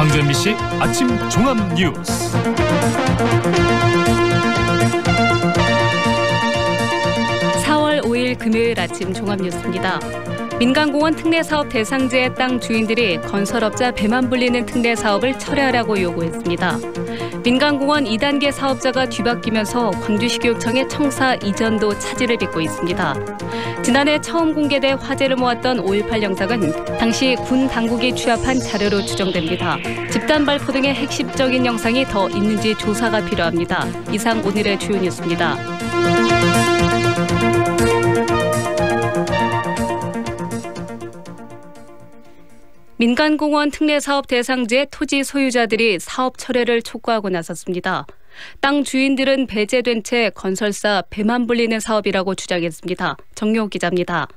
광주 MBC 아침 종합 뉴스. (4월 5일) 금요일 아침 종합 뉴스입니다. 민간공원 특례사업 대상지의 땅 주인들이 건설업자 배만 불리는 특례사업을 철회하라고 요구했습니다. 민간공원 2단계 사업자가 뒤바뀌면서 광주시교육청의 청사 이전도 차질을 빚고 있습니다. 지난해 처음 공개돼 화제를 모았던 5.18 영상은 당시 군 당국이 취합한 자료로 추정됩니다. 집단 발포 등의 핵심적인 영상이 더 있는지 조사가 필요합니다. 이상 오늘의 주요 뉴스입니다. 민간공원 특례사업 대상지의 토지 소유자들이 사업 철회를 촉구하고 나섰습니다. 땅 주인들은 배제된 채 건설사 배만 불리는 사업이라고 주장했습니다. 정용 기자입니다.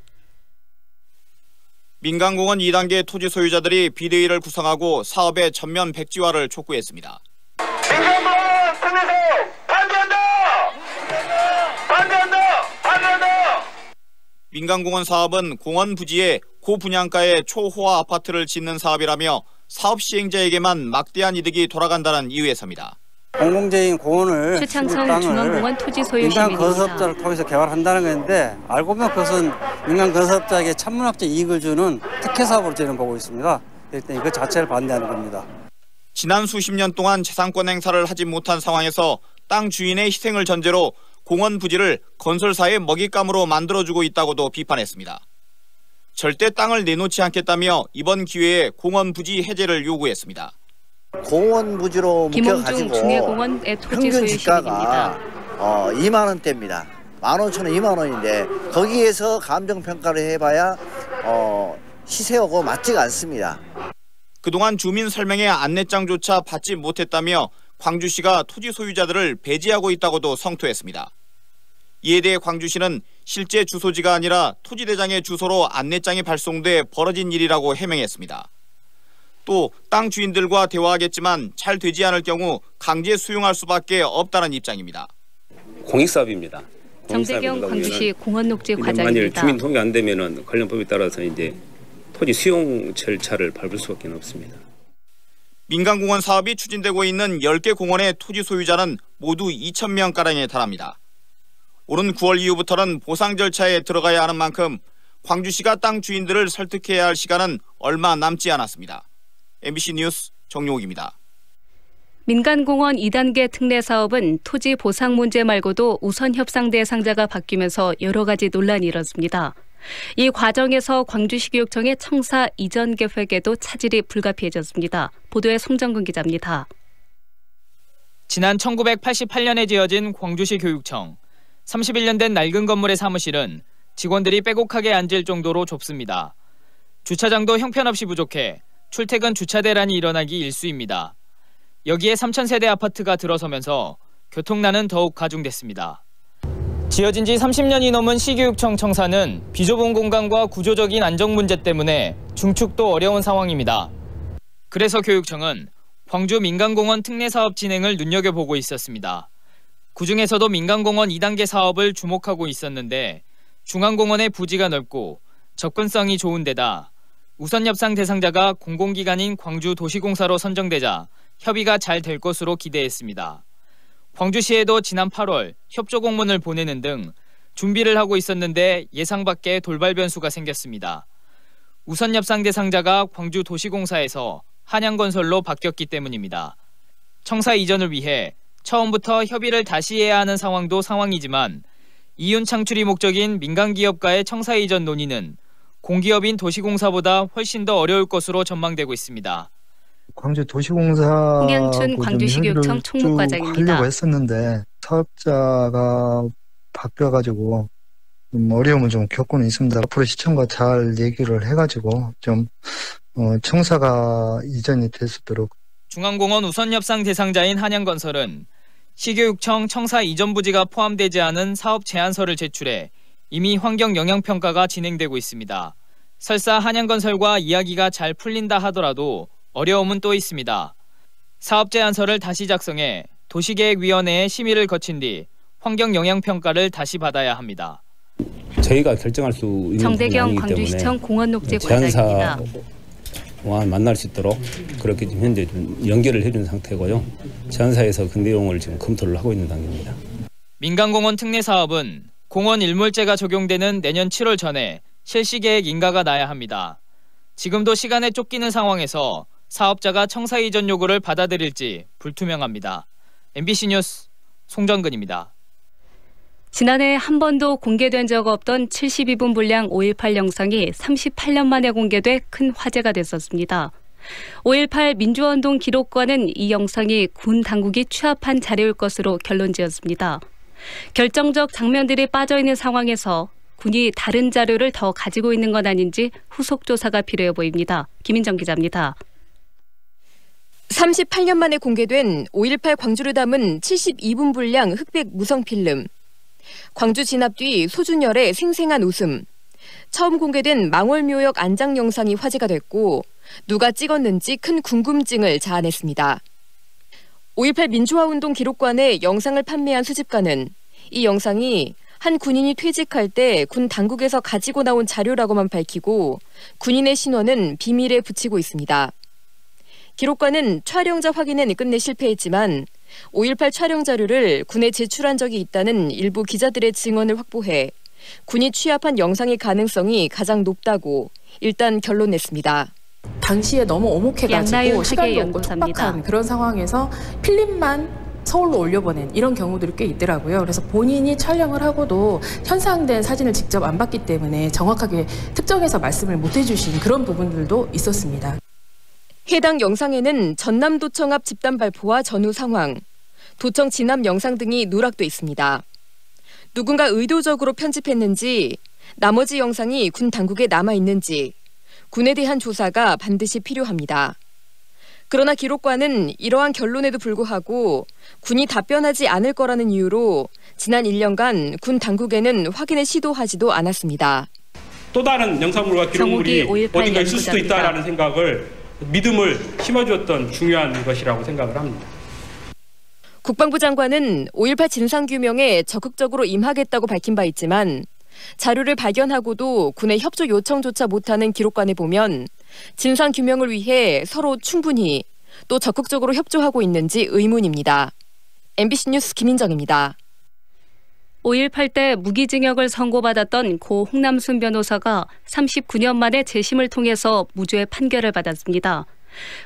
민간공원 2단계 토지 소유자들이 비대위를 구성하고 사업의 전면 백지화를 촉구했습니다. 민간공원 특례사업 반대한다! 반대한다! 반대한다! 민간공원 사업은 공원 부지에 고분양가의 초호화 아파트를 짓는 사업이라며 사업 시행자에게만 막대한 이득이 돌아간다는 이유에서입니다. 공공재인 공원을 최창성 중앙공원 토지 소유 민간 시민입니다. 건설업자를 통해서 개발한다는 건데 알고 보면 그것은 민간 건설업자에게 천문학적 이익을 주는 특혜 사업으로 저는 보고 있습니다. 일단 이거 자체를 반대하는 겁니다. 지난 수십 년 동안 재산권 행사를 하지 못한 상황에서 땅 주인의 희생을 전제로 공원 부지를 건설사의 먹잇감으로 만들어주고 있다고도 비판했습니다. 절대 땅을 내놓지 않겠다며 이번 기회에 공원 부지 해제를 요구했습니다. 공원 부지로 묶여가지고 중해공원의 토지 평균 소유 지가가 시민입니다. 2만 원대입니다. 15,000원, 2만 원인데 거기에서 감정평가를 해봐야 시세하고 맞지가 않습니다. 그동안 주민 설명회 안내장조차 받지 못했다며 광주시가 토지 소유자들을 배제하고 있다고도 성토했습니다. 이에 대해 광주시는 실제 주소지가 아니라 토지대장의 주소로 안내장이 발송돼 벌어진 일이라고 해명했습니다. 또 땅 주인들과 대화하겠지만 잘 되지 않을 경우 강제 수용할 수밖에 없다는 입장입니다. 공익사업입니다. 정대경 광주시 공원녹지 만일 과장입니다. 주민 동의 안 되면은 관련 법에 따라서 이제 토지 수용 절차를 밟을 수밖에 없습니다. 민간공원 사업이 추진되고 있는 10개 공원의 토지 소유자는 모두 2,000명가량에 달합니다. 오는 9월 이후부터는 보상 절차에 들어가야 하는 만큼 광주시가 땅 주인들을 설득해야 할 시간은 얼마 남지 않았습니다. MBC 뉴스 정용욱입니다. 민간공원 2단계 특례 사업은 토지 보상 문제 말고도 우선 협상 대상자가 바뀌면서 여러 가지 논란이 일었습니다. 이 과정에서 광주시교육청의 청사 이전 계획에도 차질이 불가피해졌습니다. 보도에 송정근 기자입니다. 지난 1988년에 지어진 광주시 교육청. 31년 된 낡은 건물의 사무실은 직원들이 빼곡하게 앉을 정도로 좁습니다. 주차장도 형편없이 부족해 출퇴근 주차 대란이 일어나기 일쑤입니다. 여기에 3,000세대 아파트가 들어서면서 교통난은 더욱 가중됐습니다. 지어진 지 30년이 넘은 시교육청 청사는 비좁은 공간과 구조적인 안정 문제 때문에 중축도 어려운 상황입니다. 그래서 교육청은 광주 민간공원 특례사업 진행을 눈여겨보고 있었습니다. 그중에서도 민간공원 2단계 사업을 주목하고 있었는데 중앙공원의 부지가 넓고 접근성이 좋은 데다 우선 협상 대상자가 공공기관인 광주도시공사로 선정되자 협의가 잘 될 것으로 기대했습니다. 광주시에도 지난 8월 협조 공문을 보내는 등 준비를 하고 있었는데 예상 밖의 돌발 변수가 생겼습니다. 우선 협상 대상자가 광주도시공사에서 한양건설로 바뀌었기 때문입니다. 청사 이전을 위해 처음부터 협의를 다시 해야 하는 상황도 상황이지만 이윤 창출이 목적인 민간기업과의 청사 이전 논의는 공기업인 도시공사보다 훨씬 더 어려울 것으로 전망되고 있습니다. 광주도시공사 홍양춘 광주시교육청 총무과장입니다. 하려고 했었는데 사업자가 바뀌어가지고 좀 어려움을 좀 겪고는 있습니다. 앞으로 시청과 잘 얘기를 해가지고 좀 청사가 이전이 될 수 있도록. 중앙공원 우선 협상 대상자인 한양건설은 시교육청 청사 이전 부지가 포함되지 않은 사업 제안서를 제출해 이미 환경 영향평가가 진행되고 있습니다. 설사 한양건설과 이야기가 잘 풀린다 하더라도 어려움은 또 있습니다. 사업 제안서를 다시 작성해 도시계획위원회의 심의를 거친 뒤 환경 영향평가를 다시 받아야 합니다. 저희가 결정할 수 있는 부분이 정대경 아니기 때문에 광주시청 공원녹지 과장입니다. 만날 수 있도록 그렇게 지금 현재 좀 연결을 해준 상태고요. 제안사에서 그 내용을 지금 검토를 하고 있는 단계입니다. 민간공원 특례 사업은 공원 일몰제가 적용되는 내년 7월 전에 실시계획 인가가 나야 합니다. 지금도 시간에 쫓기는 상황에서 사업자가 청사 이전 요구를 받아들일지 불투명합니다. MBC 뉴스 송정근입니다. 지난해 한 번도 공개된 적 없던 72분 분량 5.18 영상이 38년 만에 공개돼 큰 화제가 됐었습니다. 5.18 민주화운동 기록관은 이 영상이 군 당국이 취합한 자료일 것으로 결론지었습니다. 결정적 장면들이 빠져있는 상황에서 군이 다른 자료를 더 가지고 있는 건 아닌지 후속 조사가 필요해 보입니다. 김인정 기자입니다. 38년 만에 공개된 5.18 광주를 담은 72분 분량 흑백 무성 필름. 광주 진압 뒤 소준열의 생생한 웃음. 처음 공개된 망월묘역 안장 영상이 화제가 됐고 누가 찍었는지 큰 궁금증을 자아냈습니다. 5.18 민주화운동 기록관의 영상을 판매한 수집가는 이 영상이 한 군인이 퇴직할 때 군 당국에서 가지고 나온 자료라고만 밝히고 군인의 신원은 비밀에 붙이고 있습니다. 기록관은 촬영자 확인엔 끝내 실패했지만 5.18 촬영 자료를 군에 제출한 적이 있다는 일부 기자들의 증언을 확보해 군이 취합한 영상의 가능성이 가장 높다고 일단 결론냈습니다. 당시에 너무 오목해가지고 시간도 없고 촉박한 그런 상황에서 필름만 서울로 올려보낸 이런 경우들이 꽤 있더라고요. 그래서 본인이 촬영을 하고도 현상된 사진을 직접 안 봤기 때문에 정확하게 특정해서 말씀을 못 해주신 그런 부분들도 있었습니다. 해당 영상에는 전남도청 앞 집단 발포와 전후 상황, 도청 진압 영상 등이 누락돼 있습니다. 누군가 의도적으로 편집했는지 나머지 영상이 군 당국에 남아있는지 군에 대한 조사가 반드시 필요합니다. 그러나 기록관은 이러한 결론에도 불구하고 군이 답변하지 않을 거라는 이유로 지난 1년간 군 당국에는 확인을 시도하지도 않았습니다. 또 다른 영상물과 기록물이 어딘가 있을 수도 있다라는 생각을 믿음을 심어주었던 중요한 것이라고 생각을 합니다. 국방부 장관은 5.18 진상규명에 적극적으로 임하겠다고 밝힌 바 있지만 자료를 발견하고도 군의 협조 요청조차 못하는 기록관에 보면 진상규명을 위해 서로 충분히 또 적극적으로 협조하고 있는지 의문입니다. MBC 뉴스 김인정입니다. 5.18 때 무기징역을 선고받았던 고 홍남순 변호사가 39년 만에 재심을 통해서 무죄 판결을 받았습니다.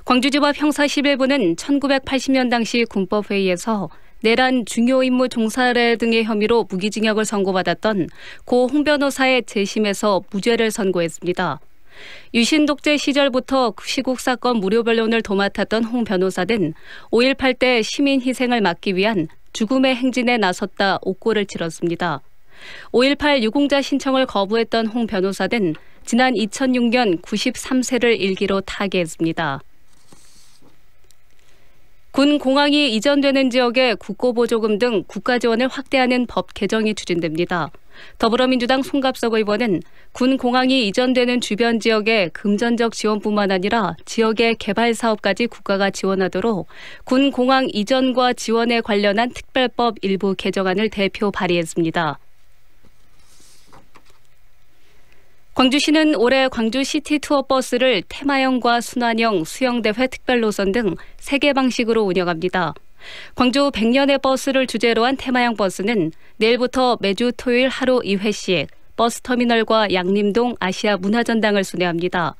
광주지법 형사 11부는 1980년 당시 군법회의에서 내란 중요 임무 종사례 등의 혐의로 무기징역을 선고받았던 고 홍 변호사의 재심에서 무죄를 선고했습니다. 유신 독재 시절부터 시국 사건 무료 변론을 도맡았던 홍 변호사는 5.18 때 시민 희생을 막기 위한 죽음의 행진에 나섰다 옥고를 치렀습니다. 5.18 유공자 신청을 거부했던 홍 변호사는 지난 2006년 93세를 일기로 타계했습니다. 군 공항이 이전되는 지역에 국고보조금 등 국가 지원을 확대하는 법 개정이 추진됩니다. 더불어민주당 송갑석 의원은 군 공항이 이전되는 주변 지역에 금전적 지원뿐만 아니라 지역의 개발 사업까지 국가가 지원하도록 군 공항 이전과 지원에 관련한 특별법 일부 개정안을 대표 발의했습니다. 광주시는 올해 광주 시티 투어 버스를 테마형과 순환형, 수영대회 특별노선 등 3개 방식으로 운영합니다. 광주 100년의 버스를 주제로 한 테마형 버스는 내일부터 매주 토요일 하루 2회씩 버스터미널과 양림동 아시아 문화전당을 순회합니다.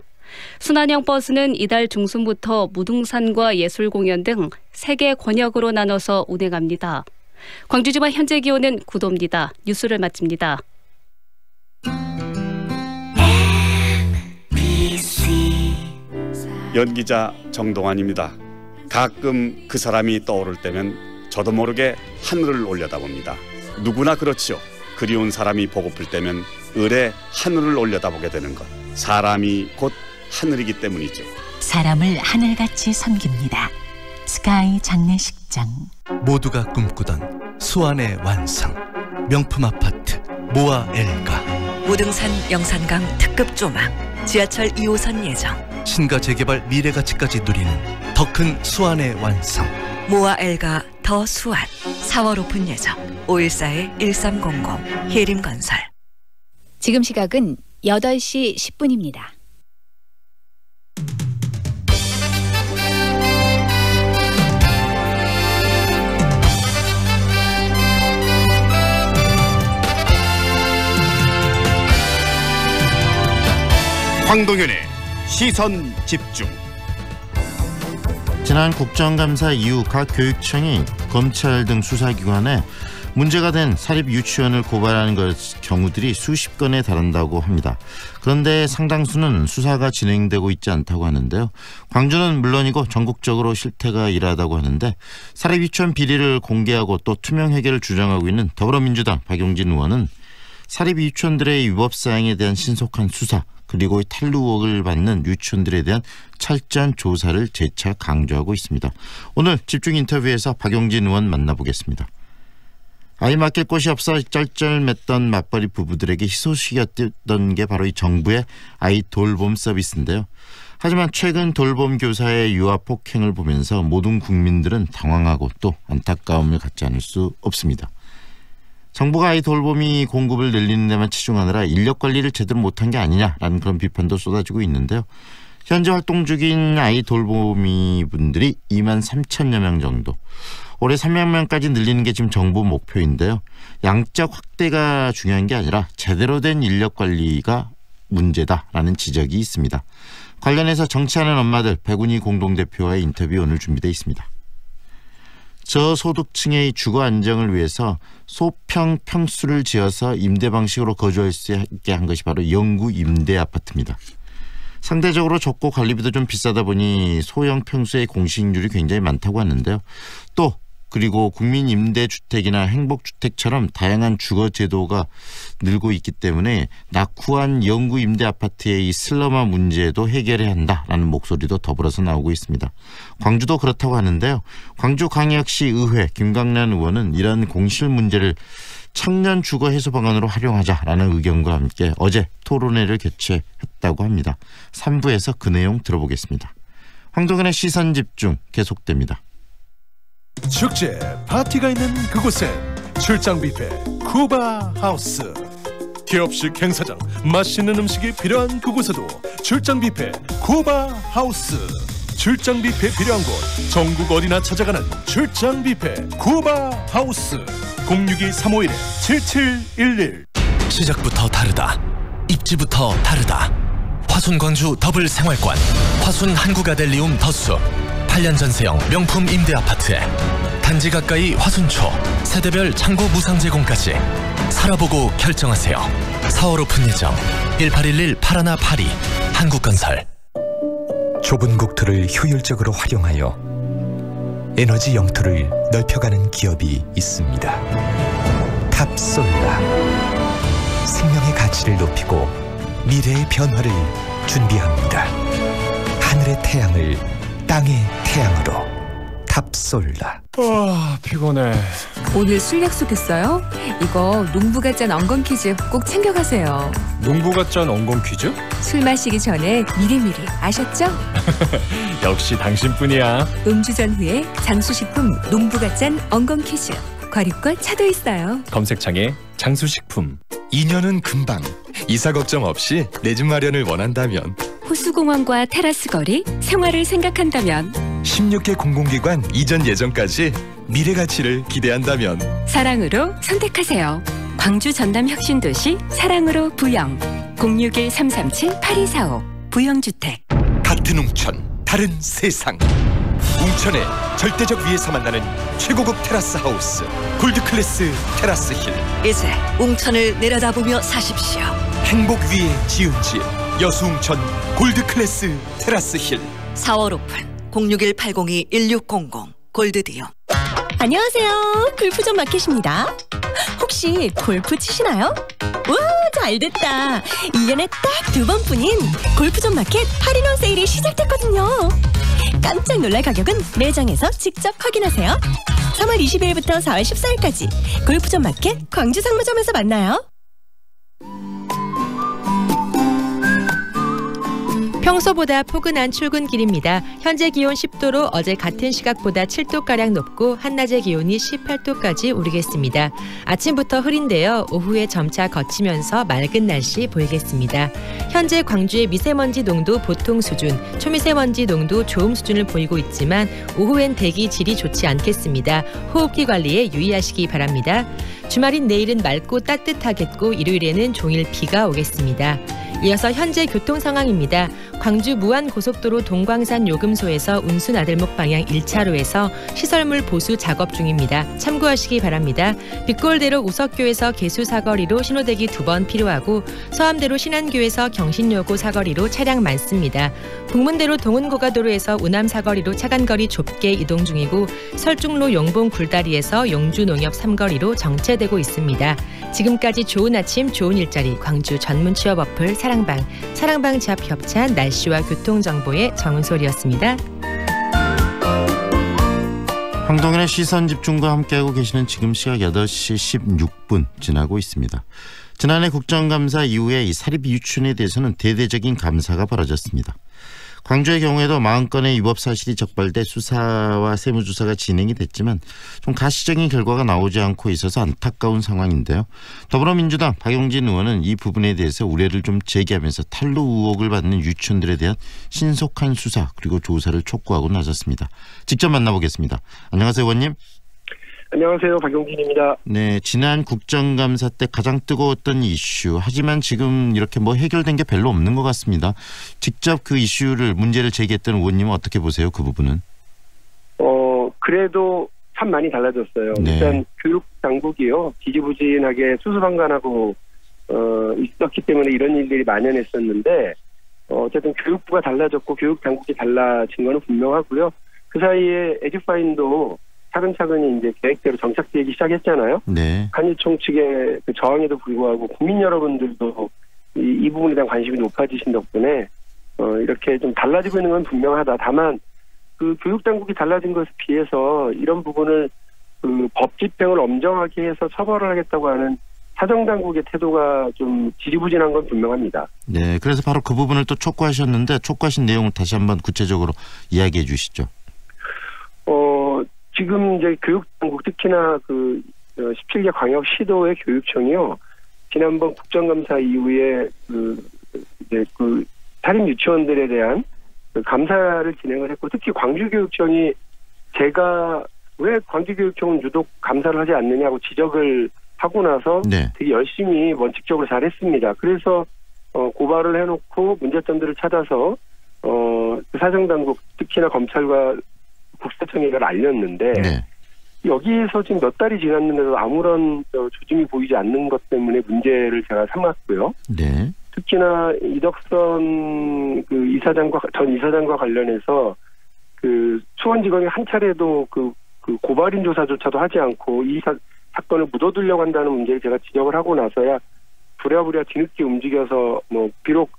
순환형 버스는 이달 중순부터 무등산과 예술공연 등 3개 권역으로 나눠서 운행합니다. 광주지방 현재 기온은 9도입니다. 뉴스를 마칩니다. 연기자 정동환입니다. 가끔 그 사람이 떠오를 때면 저도 모르게 하늘을 올려다봅니다. 누구나 그렇지요. 그리운 사람이 보고플 때면 을에 하늘을 올려다보게 되는 것. 사람이 곧 하늘이기 때문이죠. 사람을 하늘같이 섬깁니다. 스카이 장례식장. 모두가 꿈꾸던 수완의 완성. 명품 아파트 모아 엘가. 무등산 영산강 특급 조망. 지하철 2호선 예정. 신가 재개발 미래가치까지 누리는 더 큰 수완의 완성. 모아 엘가 더 수완. 4월 오픈 예정. 514-1300 해림건설. 지금 시각은 8시 10분입니다. 황동현의 시선집중. 지난 국정감사 이후 각 교육청이 검찰 등 수사기관에 문제가 된 사립 유치원을 고발하는 경우들이 수십 건에 달한다고 합니다. 그런데 상당수는 수사가 진행되고 있지 않다고 하는데요. 광주는 물론이고 전국적으로 실태가 이러하다고 하는데 사립 유치원 비리를 공개하고 또 투명 회계를 주장하고 있는 더불어민주당 박용진 의원은 사립 유치원들의 위법 사항에 대한 신속한 수사 그리고 탄루 의혹을 받는 유치원들에 대한 철저한 조사를 재차 강조하고 있습니다. 오늘 집중 인터뷰에서 박용진 의원 만나보겠습니다. 아이 맡길 곳이 없어 쩔쩔맸던 맞벌이 부부들에게 희소식이었던 게 바로 이 정부의 아이 돌봄 서비스인데요. 하지만 최근 돌봄 교사의 유아 폭행을 보면서 모든 국민들은 당황하고 또 안타까움을 갖지 않을 수 없습니다. 정부가 아이 돌보미 공급을 늘리는 데만 치중하느라 인력 관리를 제대로 못한 게 아니냐라는 그런 비판도 쏟아지고 있는데요. 현재 활동 중인 아이 돌보미 분들이 2만 3천여 명 정도. 올해 3만 명까지 늘리는 게 지금 정부 목표인데요. 양적 확대가 중요한 게 아니라 제대로 된 인력 관리가 문제다라는 지적이 있습니다. 관련해서 정치하는 엄마들 백운희 공동대표와의 인터뷰 오늘 준비되어 있습니다. 저소득층의 주거 안정을 위해서 소평 평수를 지어서 임대 방식으로 거주할 수 있게 한 것이 바로 영구 임대 아파트입니다. 상대적으로 적고 관리비도 좀 비싸다 보니 소형 평수의 공실률이 굉장히 많다고 하는데요. 또 그리고 국민임대주택이나 행복주택처럼 다양한 주거제도가 늘고 있기 때문에 낙후한 영구임대 아파트의 이 슬럼화 문제도 해결해야 한다라는 목소리도 더불어서 나오고 있습니다. 광주도 그렇다고 하는데요. 광주광역시 의회 김강란 의원은 이런 공실 문제를 청년 주거 해소 방안으로 활용하자라는 의견과 함께 어제 토론회를 개최했다고 합니다. 3부에서 그 내용 들어보겠습니다. 황동현의 시선집중 계속됩니다. 축제, 파티가 있는 그곳엔 출장 뷔페 쿠바 하우스. 기업식 행사장, 맛있는 음식이 필요한 그곳에도 출장 뷔페 쿠바 하우스. 출장 뷔페 필요한 곳 전국 어디나 찾아가는 출장 뷔페 쿠바 하우스. 062-351-7711. 시작부터 다르다. 입지부터 다르다. 화순 광주 더블 생활권 화순 한국아델리움 더수 8년 전세형 명품 임대 아파트에 단지 가까이 화순초 세대별 창고 무상 제공까지 살아보고 결정하세요. 4월 오픈 예정 1811-8182 한국건설. 좁은 국토를 효율적으로 활용하여 에너지 영토를 넓혀가는 기업이 있습니다. 탑솔라. 생명의 가치를 높이고 미래의 변화를 준비합니다. 하늘의 태양을 땅의 태양으로. 탑솔라. 피곤해. 오늘 술 약속했어요? 이거 농부가 짠 엉겅 퀴즈 꼭 챙겨가세요. 농부가 짠 엉겅 퀴즈? 술 마시기 전에 미리미리 아셨죠? 역시 당신뿐이야. 음주 전후에 장수식품 농부가 짠 엉겅 퀴즈. 과립과 차도 있어요. 검색창에 장수식품. 2년은 금방. 이사 걱정 없이 내 집 마련을 원한다면, 호수공원과 테라스 거리, 생활을 생각한다면, 16개 공공기관 이전 예정까지 미래 가치를 기대한다면 사랑으로 선택하세요. 광주 전남 혁신도시 사랑으로 부영 061-337-8245 부영주택. 같은 웅천 다른 세상. 웅천의 절대적 위에서 만나는 최고급 테라스 하우스 골드클래스 테라스 힐. 이제 웅천을 내려다보며 사십시오. 행복 위에 지은 집 여수웅천 골드클래스 테라스 힐. 4월 오픈 061-802-1600 골드디오. 안녕하세요. 골프존 마켓입니다. 혹시 골프 치시나요? 와, 잘됐다. 1년에 딱 2번뿐인 골프존 마켓 할인원 세일이 시작됐거든요. 깜짝 놀랄 가격은 매장에서 직접 확인하세요. 3월 20일부터 4월 14일까지 골프존 마켓 광주 상무점에서 만나요. 평소보다 포근한 출근길입니다. 현재 기온 10도로 어제 같은 시각보다 7도가량 높고 한낮의 기온이 18도까지 오르겠습니다. 아침부터 흐린데요. 오후에 점차 거치면서 맑은 날씨 보이겠습니다. 현재 광주의 미세먼지 농도 보통 수준, 초미세먼지 농도 좋음 수준을 보이고 있지만 오후엔 대기 질이 좋지 않겠습니다. 호흡기 관리에 유의하시기 바랍니다. 주말인 내일은 맑고 따뜻하겠고 일요일에는 종일 비가 오겠습니다. 이어서 현재 교통 상황입니다. 광주 무안고속도로 동광산 요금소에서 운수나들목 방향 1차로에서 시설물 보수 작업 중입니다. 참고하시기 바랍니다. 빛골대로 우석교에서 개수 사거리로 신호대기 2번 필요하고 서암대로 신안교에서 경신여고 사거리로 차량 많습니다. 북문대로 동은고가도로에서 우남 사거리로 차간거리 좁게 이동 중이고 설중로 용봉 굴다리에서 용주농협 3거리로 정체되고 있습니다. 지금까지 좋은 아침 좋은 일자리 광주 전문 취업 어플 사랑방 지압 협찬 날씨와 교통정보의 정은솔이었습니다. 황동현의 시선집중과 함께하고 계시는 지금 시각 8시 16분 지나고 있습니다. 지난해 국정감사 이후에 이 사립 유치원에 대해서는 대대적인 감사가 벌어졌습니다. 광주의 경우에도 40건의 위법 사실이 적발돼 수사와 세무조사가 진행이 됐지만 좀 가시적인 결과가 나오지 않고 있어서 안타까운 상황인데요. 더불어민주당 박용진 의원은 이 부분에 대해서 우려를 좀 제기하면서 탈루 의혹을 받는 유치원들에 대한 신속한 수사 그리고 조사를 촉구하고 나섰습니다. 직접 만나보겠습니다. 안녕하세요, 의원님. 안녕하세요. 박용진입니다. 네, 지난 국정감사 때 가장 뜨거웠던 이슈. 하지만 지금 이렇게 해결된 게 별로 없는 것 같습니다. 직접 그 문제를 제기했던 의원님은 어떻게 보세요? 그 부분은? 그래도 참 많이 달라졌어요. 네. 일단 교육 당국이요. 지지부진하게 수수방관하고 있었기 때문에 이런 일들이 만연했었는데 어쨌든 교육부가 달라졌고 교육 당국이 달라진 거는 분명하고요. 그 사이에 에듀파인도 차근차근히 이제 계획대로 정착되기 시작했잖아요. 네. 한유총 측의 그 저항에도 불구하고 국민 여러분들도 이 부분에 대한 관심이 높아지신 덕분에 이렇게 좀 달라지고 있는 건 분명하다. 다만 그 교육 당국이 달라진 것에 비해서 이런 부분을 그 법 집행을 엄정하게 해서 처벌을 하겠다고 하는 사정 당국의 태도가 좀 지지부진한 건 분명합니다. 네, 그래서 바로 그 부분을 또 촉구하셨는데 촉구하신 내용을 다시 한번 구체적으로 이야기해 주시죠. 지금 이제 교육당국 특히나 그 17개 광역시도의 교육청이요. 지난번 국정감사 이후에 이제 사립 유치원들에 대한 감사를 진행을 했고 특히 광주교육청이 제가 왜 광주교육청은 유독 감사를 하지 않느냐고 지적을 하고 나서 네. 되게 열심히 원칙적으로 잘했습니다. 그래서 고발을 해놓고 문제점들을 찾아서 사정당국 특히나 검찰과 국세청에 이걸 알렸는데 네. 여기에서 지금 몇 달이 지났는데도 아무런 조짐이 보이지 않는 것 때문에 문제를 제가 삼았고요. 네. 특히나 이덕선 전 이사장과 관련해서 수원지검이 한 차례도 고발인 조사조차도 하지 않고 이 사건을 묻어두려고 한다는 문제를 제가 지적을 하고 나서야 부랴부랴 뒤늦게 움직여서 비록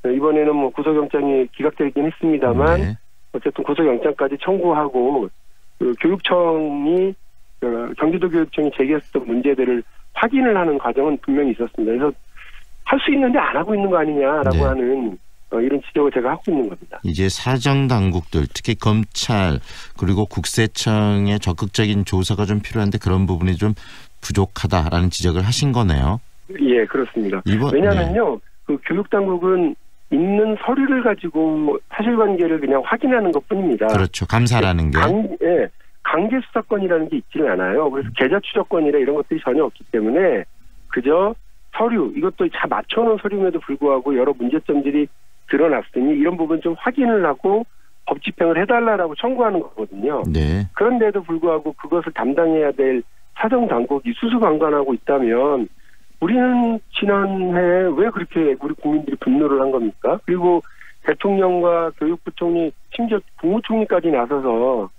이번에는 구속영장이 기각되긴 했습니다만 네. 어쨌든 구속영장까지 청구하고 교육청이 경기도 교육청이 제기했던 문제들을 확인을 하는 과정은 분명히 있었습니다. 그래서 할 수 있는데 안 하고 있는 거 아니냐라고 네. 하는 이런 지적을 제가 하고 있는 겁니다. 이제 사정 당국들 특히 검찰 그리고 국세청의 적극적인 조사가 좀 필요한데 그런 부분이 좀 부족하다라는 지적을 하신 거네요. 예, 그렇습니다. 왜냐하면요, 그 교육 당국은 있는 서류를 가지고 사실관계를 그냥 확인하는 것뿐입니다. 그렇죠. 감사라는 게. 강제 수사권이라는 게 있지는 않아요. 그래서 계좌 추적권이나 이런 것들이 전혀 없기 때문에 그저 서류, 이것도 다 맞춰놓은 서류임에도 불구하고 여러 문제점들이 드러났으니 이런 부분 좀 확인을 하고 법 집행을 해달라고 청구하는 거거든요. 네. 그런데도 불구하고 그것을 담당해야 될 사정 당국이 수수방관하고 있다면 우리는 지난해 왜 그렇게 우리 국민들이 분노를 한 겁니까? 그리고 대통령과 교육부 총리, 심지어 국무총리까지 나서서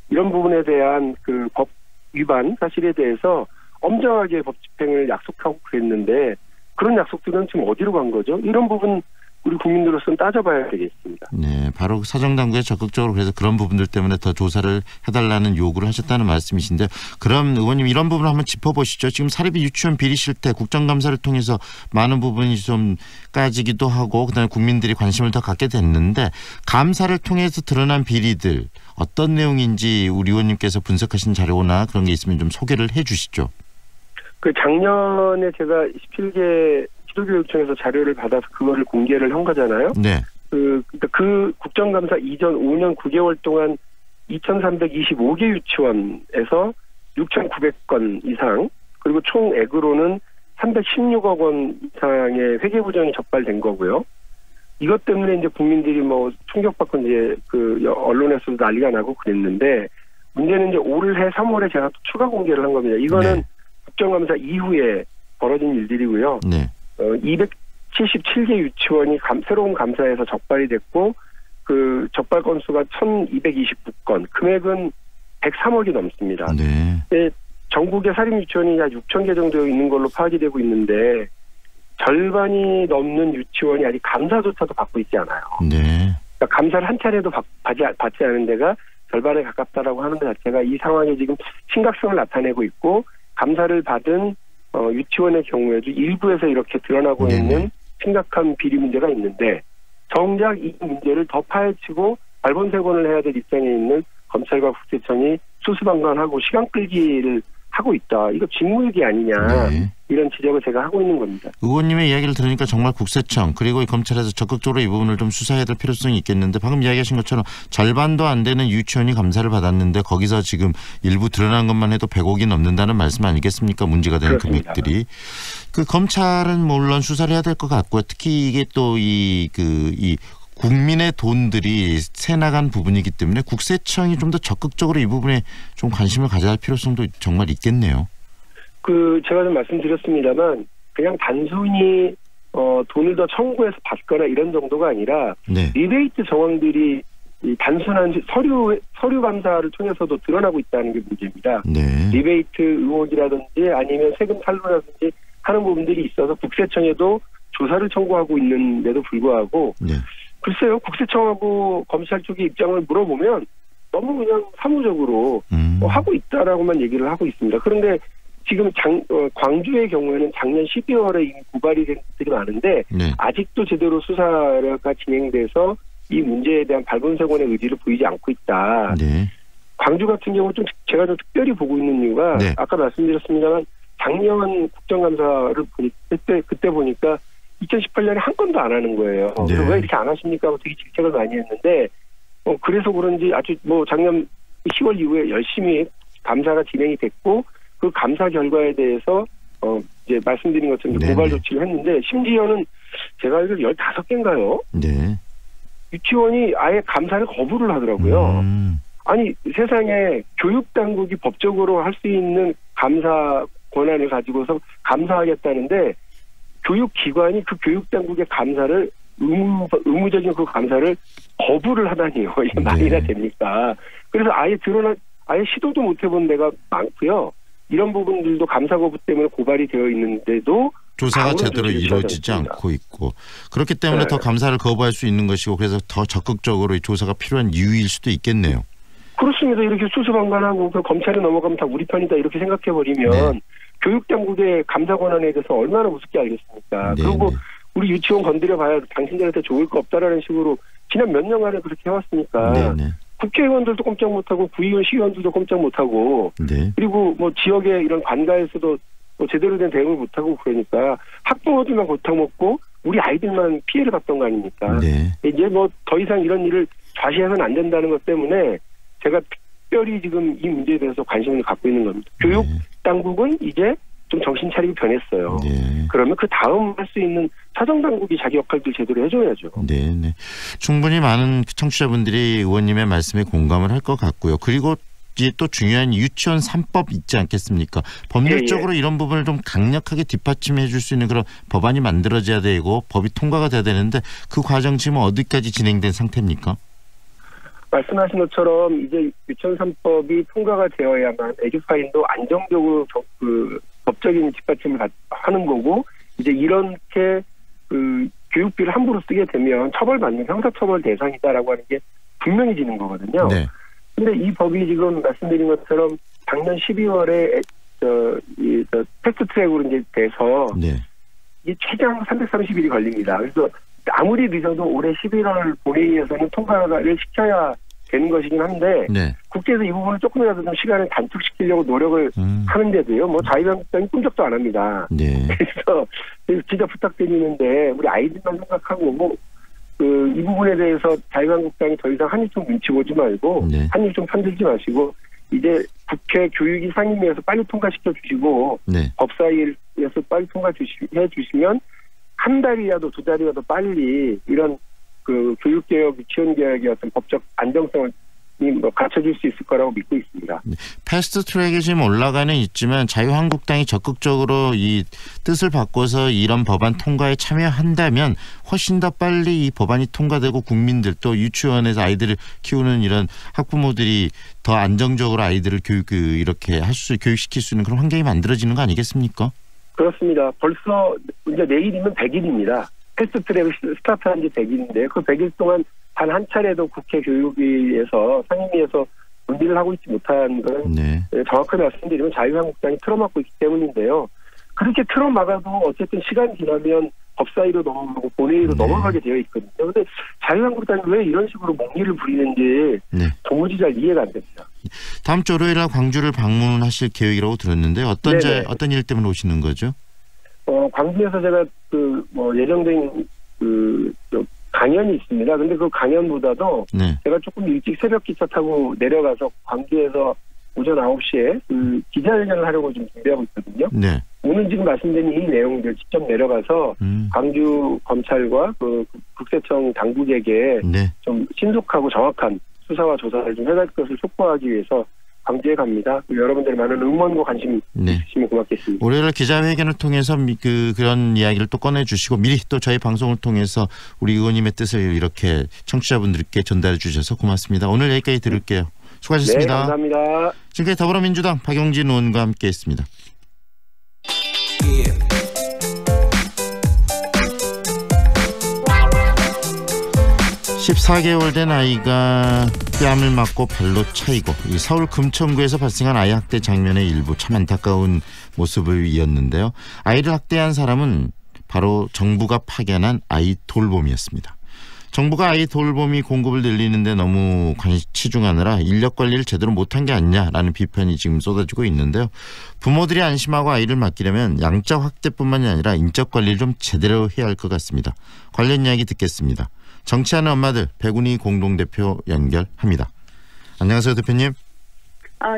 이런 부분에 대한 그 법 위반 사실에 대해서 엄정하게 법 집행을 약속하고 그랬는데 그런 약속들은 지금 어디로 간 거죠? 이런 부분 우리 국민들로서는 따져봐야 되겠습니다. 네, 바로 사정당국에 적극적으로 그래서 그런 부분들 때문에 더 조사를 해달라는 요구를 하셨다는 말씀이신데 그럼 의원님 이런 부분을 한번 짚어보시죠. 지금 사립 유치원 비리 실태 국정감사를 통해서 많은 부분이 좀 까지기도 하고 그다음에 국민들이 관심을 더 갖게 됐는데 감사를 통해서 드러난 비리들 어떤 내용인지 우리 의원님께서 분석하신 자료나 그런 게 있으면 좀 소개를 해 주시죠. 작년에 제가 17개 시도교육청에서 자료를 받아서 그거를 공개를 한 거잖아요. 네. 그 국정감사 이전 5년 9개월 동안 2,325개 유치원에서 6,900건 이상 그리고 총액으로는 316억 원 이상의 회계 부정이 적발된 거고요. 이것 때문에 이제 국민들이 뭐 충격받고 이제 그 언론에서도 난리가 나고 그랬는데, 문제는 이제 올해 3월에 제가 또 추가 공개를 한 겁니다. 이거는 국정감사 이후에 벌어진 일들이고요. 277개 유치원이 새로운 감사에서 적발이 됐고, 그 적발 건수가 1229건, 금액은 103억이 넘습니다. 전국에 사립 유치원이 약 6,000개 정도 있는 걸로 파악이 되고 있는데, 절반이 넘는 유치원이 아직 감사조차도 받고 있지 않아요. 그러니까 감사를 한 차례도 받지 않은 데가 절반에 가깝다라고 하는 것 자체가 이 상황에 지금 심각성을 나타내고 있고, 감사를 받은 유치원의 경우에도 일부에서 이렇게 드러나고 있는 심각한 비리 문제가 있는데, 정작 이 문제를 더 파헤치고 발본색원을 해야 될 입장에 있는 검찰과 국세청이 수수방관하고 시간 끌기를 하고 있다. 이거 직무유기 아니냐. 이런 지적을 제가 하고 있는 겁니다. 의원님의 이야기를 들으니까 정말 국세청 그리고 이 검찰에서 적극적으로 이 부분을 좀 수사해야 될 필요성이 있겠는데, 방금 이야기하신 것처럼 절반도 안 되는 유치원이 감사를 받았는데 거기서 지금 일부 드러난 것만 해도 100억이 넘는다는 말씀 아니겠습니까? 문제가 되는 그렇습니다. 금액들이. 그 검찰은 물론 수사를 해야 될 것 같고요. 특히 이게 또 이 국민의 돈들이 새 나간 부분이기 때문에 국세청이 좀 더 적극적으로 이 부분에 좀 관심을 가져야 할 필요성도 정말 있겠네요. 제가 좀 말씀드렸습니다만, 그냥 단순히 돈을 더 청구해서 받거나 이런 정도가 아니라 리베이트 정황들이 이 단순한 서류 감사를 통해서도 드러나고 있다는 게 문제입니다. 리베이트 의혹이라든지 아니면 세금 탈루라든지 하는 부분들이 있어서 국세청에도 조사를 청구하고 있는데도 불구하고, 글쎄요, 국세청하고 검찰 쪽의 입장을 물어보면 너무 그냥 사무적으로 하고 있다라고만 얘기를 하고 있습니다. 그런데 지금 광주의 경우에는 작년 12월에 이미 고발이 된 것들이 많은데 아직도 제대로 수사가 진행돼서 이 문제에 대한 발본색원의 의지를 보이지 않고 있다. 광주 같은 경우 좀 제가 좀 특별히 보고 있는 이유가 아까 말씀드렸습니다만, 작년 국정감사를 그때 보니까 2018년에 한 건도 안 하는 거예요. 그래서 왜 이렇게 안 하십니까? 하고 되게 질책을 많이 했는데, 그래서 그런지 아주 작년 10월 이후에 열심히 감사가 진행이 됐고, 그 감사 결과에 대해서 이제 말씀드린 것처럼 고발 조치를 했는데, 심지어는 제가 알기로 15개인가요? 유치원이 아예 감사를 거부를 하더라고요. 아니, 세상에 교육당국이 법적으로 할 수 있는 감사 권한을 가지고서 감사하겠다는데, 교육기관이 그 교육당국의 감사를 의무적인 그 감사를 거부를 하다니요. 이게 말이나 됩니까? 그래서 아예 시도도 못 해본 데가 많고요. 이런 부분들도 감사 거부 때문에 고발이 되어 있는데도 조사가 제대로 이루어지지 않고 있고, 그렇기 때문에 더 감사를 거부할 수 있는 것이고, 그래서 더 적극적으로 이 조사가 필요한 이유일 수도 있겠네요. 그렇습니다. 이렇게 수수방관하고 그 검찰에 넘어가면 다 우리 편이다 이렇게 생각해버리면 교육당국의 감사 권한에 대해서 얼마나 우습게 알겠습니까? 그리고 우리 유치원 건드려봐야 당신들한테 좋을 거 없다라는 식으로 지난 몇 년간에 그렇게 해왔으니까 국회의원들도 꼼짝 못하고 구의원, 시의원들도 꼼짝 못하고 그리고 뭐 지역의 이런 관가에서도 뭐 제대로 된 대응을 못하고 그러니까 학부모들만 고통먹고 우리 아이들만 피해를 봤던 거 아닙니까? 이제 뭐 더 이상 이런 일을 좌시해서는 안 된다는 것 때문에 제가 특별히 지금 이 문제에 대해서 관심을 갖고 있는 겁니다. 교육 당국은 이제 좀 정신 차리고 변했어요. 그러면 그 다음 할 수 있는 사정 당국이 자기 역할들 제대로 해줘야죠. 충분히 많은 청취자분들이 의원님의 말씀에 공감을 할 것 같고요. 그리고 이제 또 중요한 유치원 3법 있지 않겠습니까? 법률적으로 이런 부분을 좀 강력하게 뒷받침해 줄 수 있는 그런 법안이 만들어져야 되고 법이 통과가 돼야 되는데, 그 과정 지금 어디까지 진행된 상태입니까? 말씀하신 것처럼 이제 유치원 3법이 통과가 되어야만 에듀파인도 안정적으로 그 법적인 뒷받침을 하는 거고, 이제 이렇게 그 교육비를 함부로 쓰게 되면 처벌받는 형사처벌 대상이다라고 하는 게 분명해지는 거거든요. 근데 이 법이 지금 말씀드린 것처럼 작년 12월에 패스트 트랙으로 이제 돼서 이게 최장 330일이 걸립니다. 그래서 아무리 늦어도 올해 11월 본회의에서는 통과를 시켜야 되는 것이긴 한데 국회에서 이 부분을 조금이라도 좀 시간을 단축시키려고 노력을 하는데도요. 뭐 자유한국당이 꿈쩍도 안 합니다. 그래서 진짜 부탁드리는데 우리 아이들만 생각하고 이 부분에 대해서 자유한국당이 더 이상 한입 좀 눈치 보지 말고 한입 좀 편들지 마시고 이제 국회 교육위 상임위에서 빨리 통과시켜 주시고 네. 법사위에서 빨리 통과해 주시면 한 달이라도 두 달이라도 빨리 이런 그 교육개혁, 유치원개혁의 어떤 법적 안정성을 갖춰줄 수 있을 거라고 믿고 있습니다. 패스트트랙에 지금 올라가는 있지만 자유한국당이 적극적으로 이 뜻을 바꿔서 이런 법안 통과에 참여한다면 훨씬 더 빨리 이 법안이 통과되고 국민들 또 유치원에서 아이들을 키우는 이런 학부모들이 더 안정적으로 아이들을 이렇게 교육시킬 수 있는 그런 환경이 만들어지는 거 아니겠습니까? 그렇습니다. 벌써 이제 내일이면 100일입니다. 패스트트랙을 스타트한 지 100일인데 그 100일 동안 단 한 차례도 국회 교육위에서 상임위에서 논의를 하고 있지 못한 건 네. 정확하게 말씀드리면 자유한국당이 틀어막고 있기 때문인데요. 그렇게 틀어막아도 어쨌든 시간이 지나면 법사위로 넘어가고 본회의로 넘어가게 되어 있거든요. 그런데 자유한국당이 왜 이런 식으로 몽리를 부리는지 도무지 잘 이해가 안 됩니다. 다음 주 월요일 날 광주를 방문하실 계획이라고 들었는데 어떤 일 때문에 오시는 거죠? 광주에서 제가 예정된 강연이 있습니다. 근데 그 강연보다도 제가 조금 일찍 새벽 기차 타고 내려가서 광주에서 오전 9시에 기자회견을 하려고 지금 준비하고 있거든요. 네. 오늘 지금 말씀드린 이 내용들 직접 내려가서 광주 검찰과 그 국세청 당국에게 좀 신속하고 정확한 수사와 조사를 좀 해갈 것을 촉구하기 위해서 광주에 갑니다. 여러분들의 많은 응원과 관심 주시면 고맙겠습니다. 월요일 기자회견을 통해서 그런 이야기를 또 꺼내주시고 미리 또 저희 방송을 통해서 우리 의원님의 뜻을 이렇게 청취자분들께 전달해 주셔서 고맙습니다. 오늘 여기까지 들을게요. 수고하셨습니다. 네, 감사합니다. 지금까지 더불어민주당 박용진 의원과 함께했습니다. 14개월 된 아이가 뺨을 맞고 발로 차이고 서울 금천구에서 발생한 아이 학대 장면의 일부 참 안타까운 모습을 이었는데요. 아이를 학대한 사람은 바로 정부가 파견한 아이 돌봄이었습니다. 정부가 아이 돌봄이 공급을 늘리는데 너무 치중하느라 인력 관리를 제대로 못한 게 아니냐라는 비판이 지금 쏟아지고 있는데요. 부모들이 안심하고 아이를 맡기려면 양적 확대뿐만이 아니라 인적 관리를 좀 제대로 해야 할 것 같습니다. 관련 이야기 듣겠습니다. 정치하는 엄마들 백운희 공동대표 연결합니다. 안녕하세요, 대표님.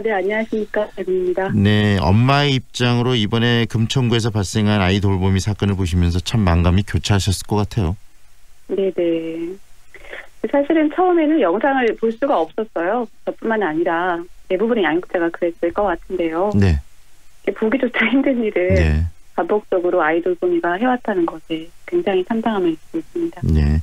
네, 안녕하십니까, 백운희입니다. 네, 엄마의 입장으로 이번에 금천구에서 발생한 아이 돌보미 사건을 보시면서 참 만감이 교차하셨을 것 같아요. 네네. 사실은 처음에는 영상을 볼 수가 없었어요. 저뿐만 아니라 대부분의 양육자가 그랬을 것 같은데요. 네. 보기조차 힘든 일을 반복적으로 아이 돌보미가 해왔다는 것에 굉장히 참담함을 느끼고 있습니다. 네.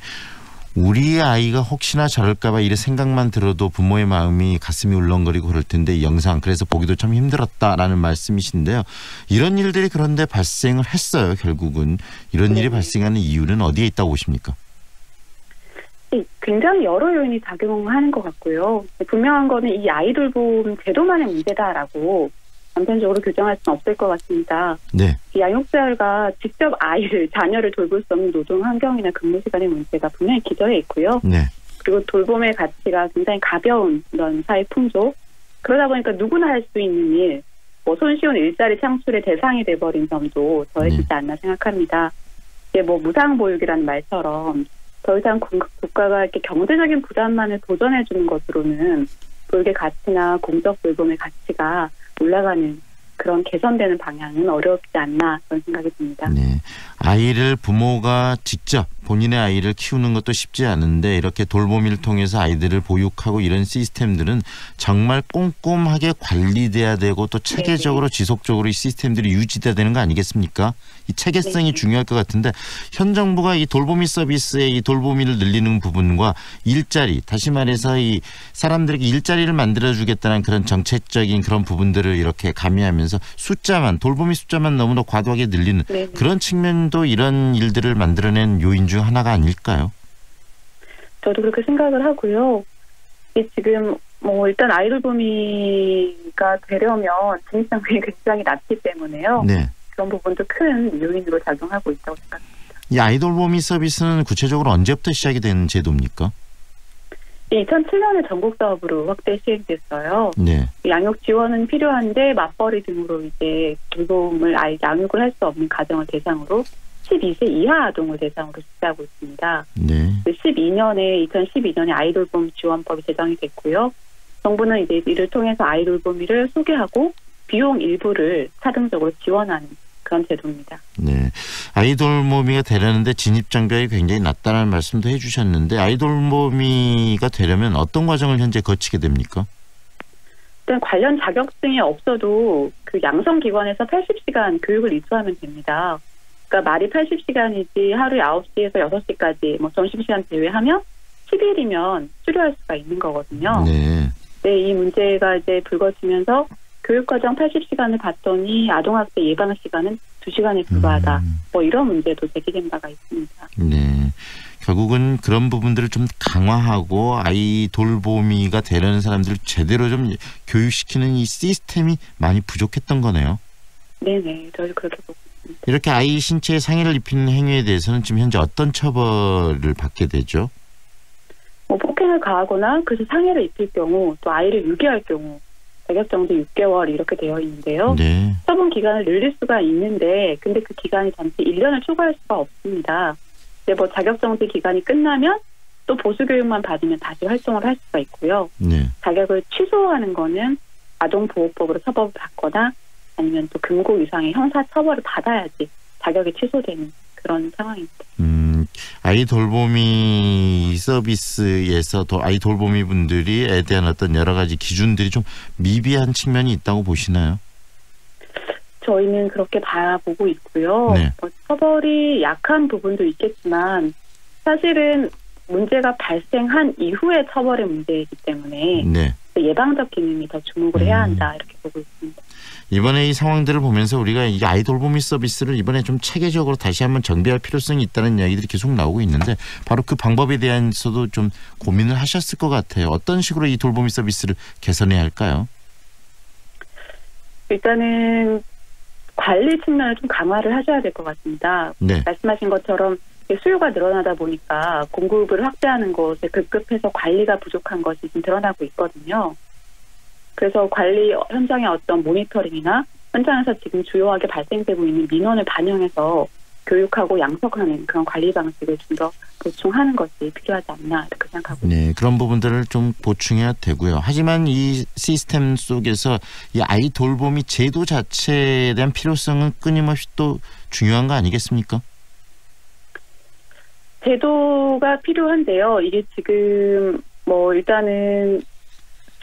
우리 아이가 혹시나 저럴까 봐 이래 생각만 들어도 부모의 마음이 가슴이 울렁거리고 그럴 텐데 이 영상 그래서 보기도 참 힘들었다라는 말씀이신데요. 이런 일들이 그런데 발생을 했어요. 결국은 이런 일이 발생하는 이유는 어디에 있다고 보십니까? 굉장히 여러 요인이 작용하는 것 같고요. 분명한 거는 이 아이 돌봄 제도만의 문제다라고 단편적으로 규정할 수는 없을 것 같습니다. 네. 이 양육자가 직접 자녀를 돌볼 수 없는 노동 환경이나 근무 시간의 문제가 분명히 기저에 있고요. 네. 그리고 돌봄의 가치가 굉장히 가벼운 이런 사회 풍조. 그러다 보니까 누구나 할 수 있는 일, 손쉬운 일자리 창출의 대상이 돼버린 점도 더해지지 않나 생각합니다. 이게 무상보육이라는 말처럼 더 이상 국가가 이렇게 경제적인 부담만을 보전해주는 것으로는 교육의 가치나 공적 돌봄의 가치가 올라가는 그런 개선되는 방향은 어렵지 않나 그런 생각이 듭니다. 네, 아이를 부모가 직접 본인의 아이를 키우는 것도 쉽지 않은데 이렇게 돌보미를 통해서 아이들을 보육하고 이런 시스템들은 정말 꼼꼼하게 관리돼야 되고 또 체계적으로 지속적으로 이 시스템들이 유지돼야 되는 거 아니겠습니까? 이 체계성이 중요할 것 같은데 현 정부가 이 돌보미 서비스의 이 돌보미를 늘리는 부분과 일자리, 다시 말해서 이 사람들에게 일자리를 만들어주겠다는 그런 정책적인 그런 부분들을 이렇게 가미하면서 돌보미 숫자만 너무나 과도하게 늘리는 그런 측면도 이런 일들을 만들어낸 요인 중 하나가 아닐까요? 저도 그렇게 생각을 하고요. 지금 일단 아이 돌보미가 되려면 진입장벽이 굉장히 낮기 때문에요. 네. 그런 부분도 큰 요인으로 작용하고 있다고 생각합니다. 이 아이 돌보미 서비스는 구체적으로 언제부터 시작이 된 제도입니까? 2007년에 전국 사업으로 확대 시행됐어요. 네. 양육 지원은 필요한데 맞벌이 등으로 이제 돌봄을 아이 양육을 할 수 없는 가정을 대상으로 12세 이하 아동을 대상으로 실시하고 있습니다. 네. 2012년에 아이 돌봄 지원법이 제정이 됐고요. 정부는 이제 이를 통해서 아이 돌보미를 소개하고 비용 일부를 차등적으로 지원하는 그런 제도입니다. 네, 아이 돌보미가 되려는데 진입 장벽이 굉장히 낮다는 말씀도 해주셨는데 아이 돌보미가 되려면 어떤 과정을 현재 거치게 됩니까? 일단 관련 자격증이 없어도 그 양성기관에서 80시간 교육을 이수하면 됩니다. 그러니까 말이 80시간이지 하루에 9시에서 6시까지 뭐 점심시간 제외하면 10일이면 수료할 수가 있는 거거든요. 네. 네, 이 문제가 이제 불거지면서 교육과정 80시간을 봤더니 아동학대 예방 시간은 2시간에 불과하다. 뭐 이런 문제도 제기된 바가 있습니다. 네. 결국은 그런 부분들을 좀 강화하고 아이 돌보미가 되려는 사람들을 제대로 좀 교육시키는 이 시스템이 많이 부족했던 거네요. 네네. 저도 그렇게 보고 있습니다. 이렇게 아이 신체에 상해를 입히는 행위에 대해서는 지금 현재 어떤 처벌을 받게 되죠? 뭐 폭행을 가하거나 그래서 상해를 입힐 경우 또 아이를 유기할 경우 자격정지 6개월 이렇게 되어 있는데요. 네. 처분 기간을 늘릴 수가 있는데 근데 그 기간이 단지 1년을 초과할 수가 없습니다. 근데 뭐 자격정지 기간이 끝나면 또 보수교육만 받으면 다시 활동을 할 수가 있고요. 네. 자격을 취소하는 거는 아동보호법으로 처벌을 받거나 아니면 또 금고 이상의 형사 처벌을 받아야지 자격이 취소되는 그런 상황입니다. 아이 돌보미 서비스에서 또 아이 돌보미 분들이에 대한 어떤 여러 가지 기준들이 좀 미비한 측면이 있다고 보시나요? 저희는 그렇게 바라보고 있고요. 네. 처벌이 약한 부분도 있겠지만 사실은 문제가 발생한 이후의 처벌의 문제이기 때문에 네. 예방적 기능이 더 주목을 해야 한다 이렇게 보고 있습니다. 이번에 이 상황들을 보면서 우리가 이 아이 돌보미 서비스를 이번에 좀 체계적으로 다시 한번 정비할 필요성이 있다는 이야기들이 계속 나오고 있는데 바로 그 방법에 대해서도 좀 고민을 하셨을 것 같아요. 어떤 식으로 이 돌보미 서비스를 개선해야 할까요? 일단은 관리 측면을 좀 강화를 하셔야 될 것 같습니다. 네. 말씀하신 것처럼 수요가 늘어나다 보니까 공급을 확대하는 것에 급급해서 관리가 부족한 것이 지금 드러나고 있거든요. 그래서 관리 현장의 어떤 모니터링이나 현장에서 지금 주요하게 발생되고 있는 민원을 반영해서 교육하고 양성하는 그런 관리 방식을 좀 더 보충하는 것이 필요하지 않나 이렇게 생각하고 있습니다. 네, 그런 부분들을 좀 보충해야 되고요. 하지만 이 시스템 속에서 이 아이 돌보미 제도 자체에 대한 필요성은 끊임없이 또 중요한 거 아니겠습니까? 제도가 필요한데요. 이게 지금 뭐 일단은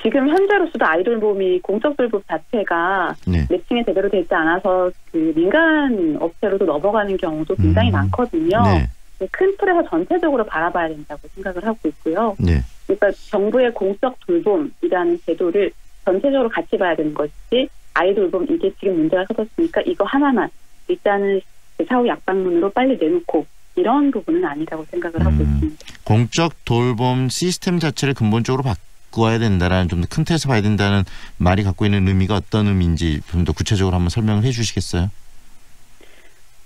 지금 현재로서도 아이 돌보미 공적 돌봄 자체가 네. 매칭이 제대로 되지 않아서 그 민간 업체로도 넘어가는 경우도 굉장히 많거든요. 네. 큰 틀에서 전체적으로 바라봐야 된다고 생각을 하고 있고요. 네. 그러니까 정부의 공적 돌봄이라는 제도를 전체적으로 같이 봐야 되는 것이지 아이 돌봄 이게 지금 문제가 커졌으니까 이거 하나만 일단은 사후 약방문으로 빨리 내놓고 이런 부분은 아니라고 생각을 하고 있습니다. 공적 돌봄 시스템 자체를 근본적으로 바꿔야 된다라는 좀 더 큰 틀에서 봐야 된다는 말이 갖고 있는 의미가 어떤 의미인지 좀 더 구체적으로 한번 설명을 해 주시겠어요?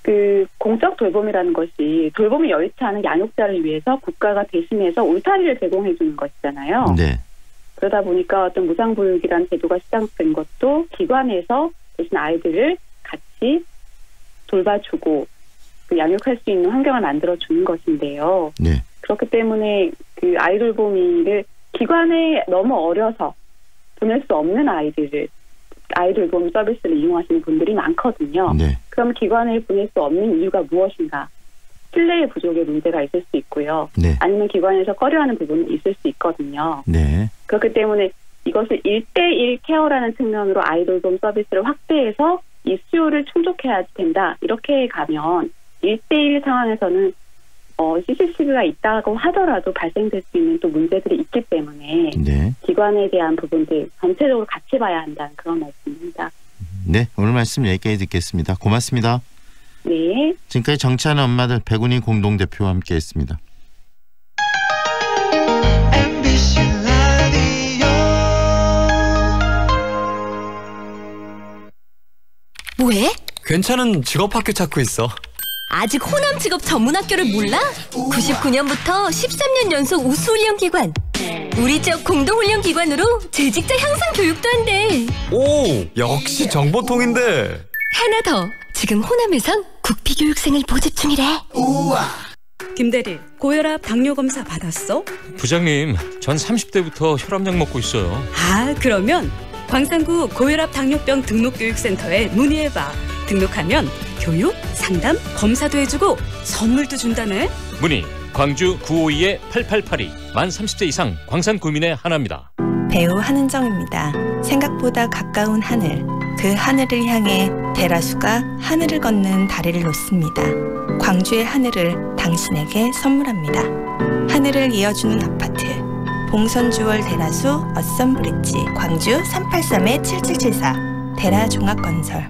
그 공적 돌봄이라는 것이 돌봄이 여의치 않은 양육자를 위해서 국가가 대신해서 울타리를 제공해 주는 것이잖아요. 네. 그러다 보니까 어떤 무상보육이라는 제도가 시작된 것도 기관에서 대신 아이들을 같이 돌봐주고 그 양육할 수 있는 환경을 만들어주는 것인데요. 네. 그렇기 때문에 그 아이 돌보미를 기관에 너무 어려서 보낼 수 없는 아이들을 아이 돌봄 서비스를 이용하시는 분들이 많거든요. 네. 그럼 기관에 보낼 수 없는 이유가 무엇인가? 신뢰의 부족의 문제가 있을 수 있고요. 네. 아니면 기관에서 꺼려하는 부분이 있을 수 있거든요. 네. 그렇기 때문에 이것을 1대1 케어라는 측면으로 아이 돌봄 서비스를 확대해서 이 수요를 충족해야 된다. 이렇게 가면 1대1 상황에서는 CCTV가 있다고 하더라도 발생될 수 있는 또 문제들이 있기 때문에 네. 기관에 대한 부분들 전체적으로 같이 봐야 한다는 그런 말씀입니다. 네, 오늘 말씀 여기까지 듣겠습니다. 고맙습니다. 네. 지금까지 정치하는 엄마들 백운희 공동대표와 함께했습니다. 뭐해? 괜찮은 직업학교 찾고 있어. 아직 호남 직업 전문 학교를 몰라? 99년부터 13년 연속 우수훈련기관. 우리 지역 공동훈련기관으로 재직자 향상 교육도 한대. 오, 역시 정보통인데. 하나 더. 지금 호남에선 국비교육생을 모집 중이래. 우와. 김대리, 고혈압 당뇨 검사 받았어? 부장님, 전 30대부터 혈압약 먹고 있어요. 아, 그러면 광산구 고혈압 당뇨병 등록교육센터에 문의해봐. 등록하면 교육, 상담, 검사도 해주고 선물도 준다네. 문의 광주 952-8882. 만 30대 이상 광산 구민의 하나입니다. 배우 한은정입니다. 생각보다 가까운 하늘, 그 하늘을 향해 대라수가 하늘을 걷는 다리를 놓습니다. 광주의 하늘을 당신에게 선물합니다. 하늘을 이어주는 아파트, 봉선주월 대라수 어썸브릿지, 광주 383-7774 대라종합건설.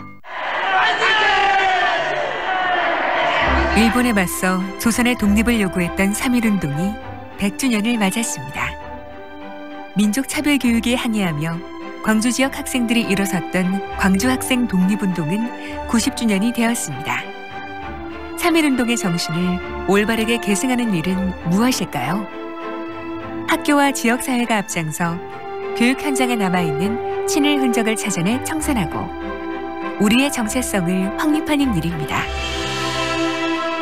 일본에 맞서 조선의 독립을 요구했던 3.1운동이 100주년을 맞았습니다. 민족 차별 교육에 항의하며 광주 지역 학생들이 일어섰던 광주 학생 독립운동은 90주년이 되었습니다. 3.1운동의 정신을 올바르게 계승하는 일은 무엇일까요? 학교와 지역사회가 앞장서 교육 현장에 남아있는 친일 흔적을 찾아내 청산하고 우리의 정체성을 확립하는 일입니다.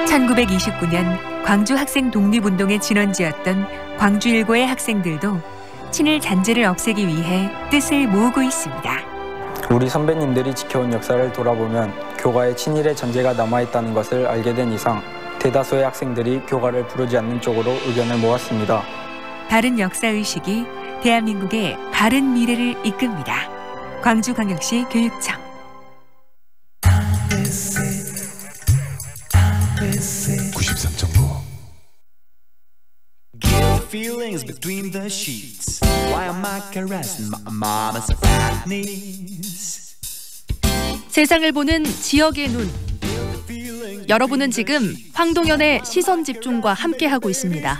1929년 광주 학생 독립운동의 진원지였던 광주일고의 학생들도 친일 잔재를 없애기 위해 뜻을 모으고 있습니다. 우리 선배님들이 지켜온 역사를 돌아보면 교가에 친일의 전제가 남아있다는 것을 알게 된 이상 대다수의 학생들이 교가를 부르지 않는 쪽으로 의견을 모았습니다. 바른 역사의식이 대한민국의 바른 미래를 이끕니다. 광주광역시 교육청. Feelings between the sheets. Why am I caressing my mama's fat knees? 세상을 보는 지역의 눈. 여러분은 지금 황동현의 시선 집중과 함께하고 있습니다.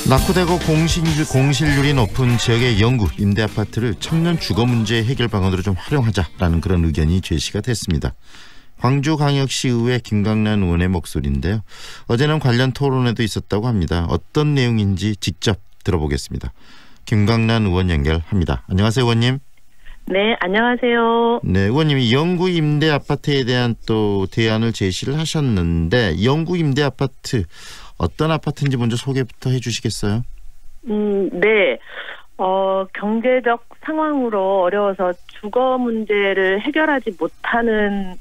낙후되고 공실률이 높은 지역의 영구 임대아파트를 청년 주거 문제 해결 방안으로 좀 활용하자라는 그런 의견이 제시가 됐습니다. 광주광역시의회 김강란 의원의 목소리인데요. 어제는 관련 토론회도 있었다고 합니다. 어떤 내용인지 직접 들어보겠습니다. 김강란 의원 연결합니다. 안녕하세요, 의원님. 네, 안녕하세요. 네, 의원님이 영구 임대 아파트에 대한 또 대안을 제시를 하셨는데 영구 임대 아파트 어떤 아파트인지 먼저 소개부터 해주시겠어요? 네. 경제적 상황으로 어려워서 주거 문제를 해결하지 못하는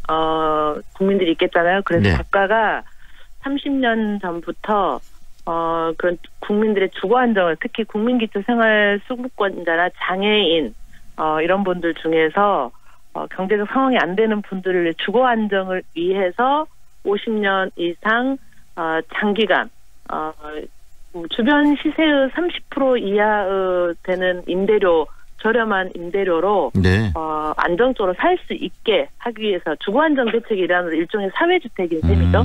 국민들이 있겠잖아요. 그래서 네. 작가가 30년 전부터 그런 국민들의 주거 안정을, 특히 국민기초생활수급권자나 장애인 이런 분들 중에서 경제적 상황이 안 되는 분들을 주거 안정을 위해서 50년 이상 장기간 주변 시세의 30% 이하 되는 임대료, 저렴한 임대료로 네. 안정적으로 살 수 있게 하기 위해서 주거안정대책이라는 일종의 사회주택인 셈이죠.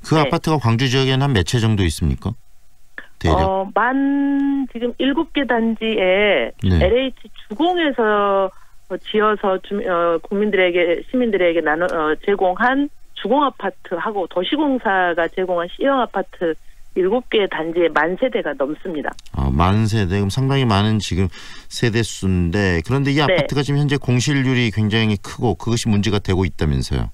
그 네. 아파트가 광주 지역에는 한 몇 채 정도 있습니까? 대략? 만 지금 7개 단지에 네. LH 주공에서 지어서 국민들에게, 시민들에게 제공한 주공아파트하고 도시공사가 제공한 C형 아파트 7개 단지에 10,000세대가 넘습니다. 10,000세대. 그럼 상당히 많은 지금 세대수인데, 그런데 이 네. 아파트가 지금 현재 공실률이 굉장히 크고 그것이 문제가 되고 있다면서요?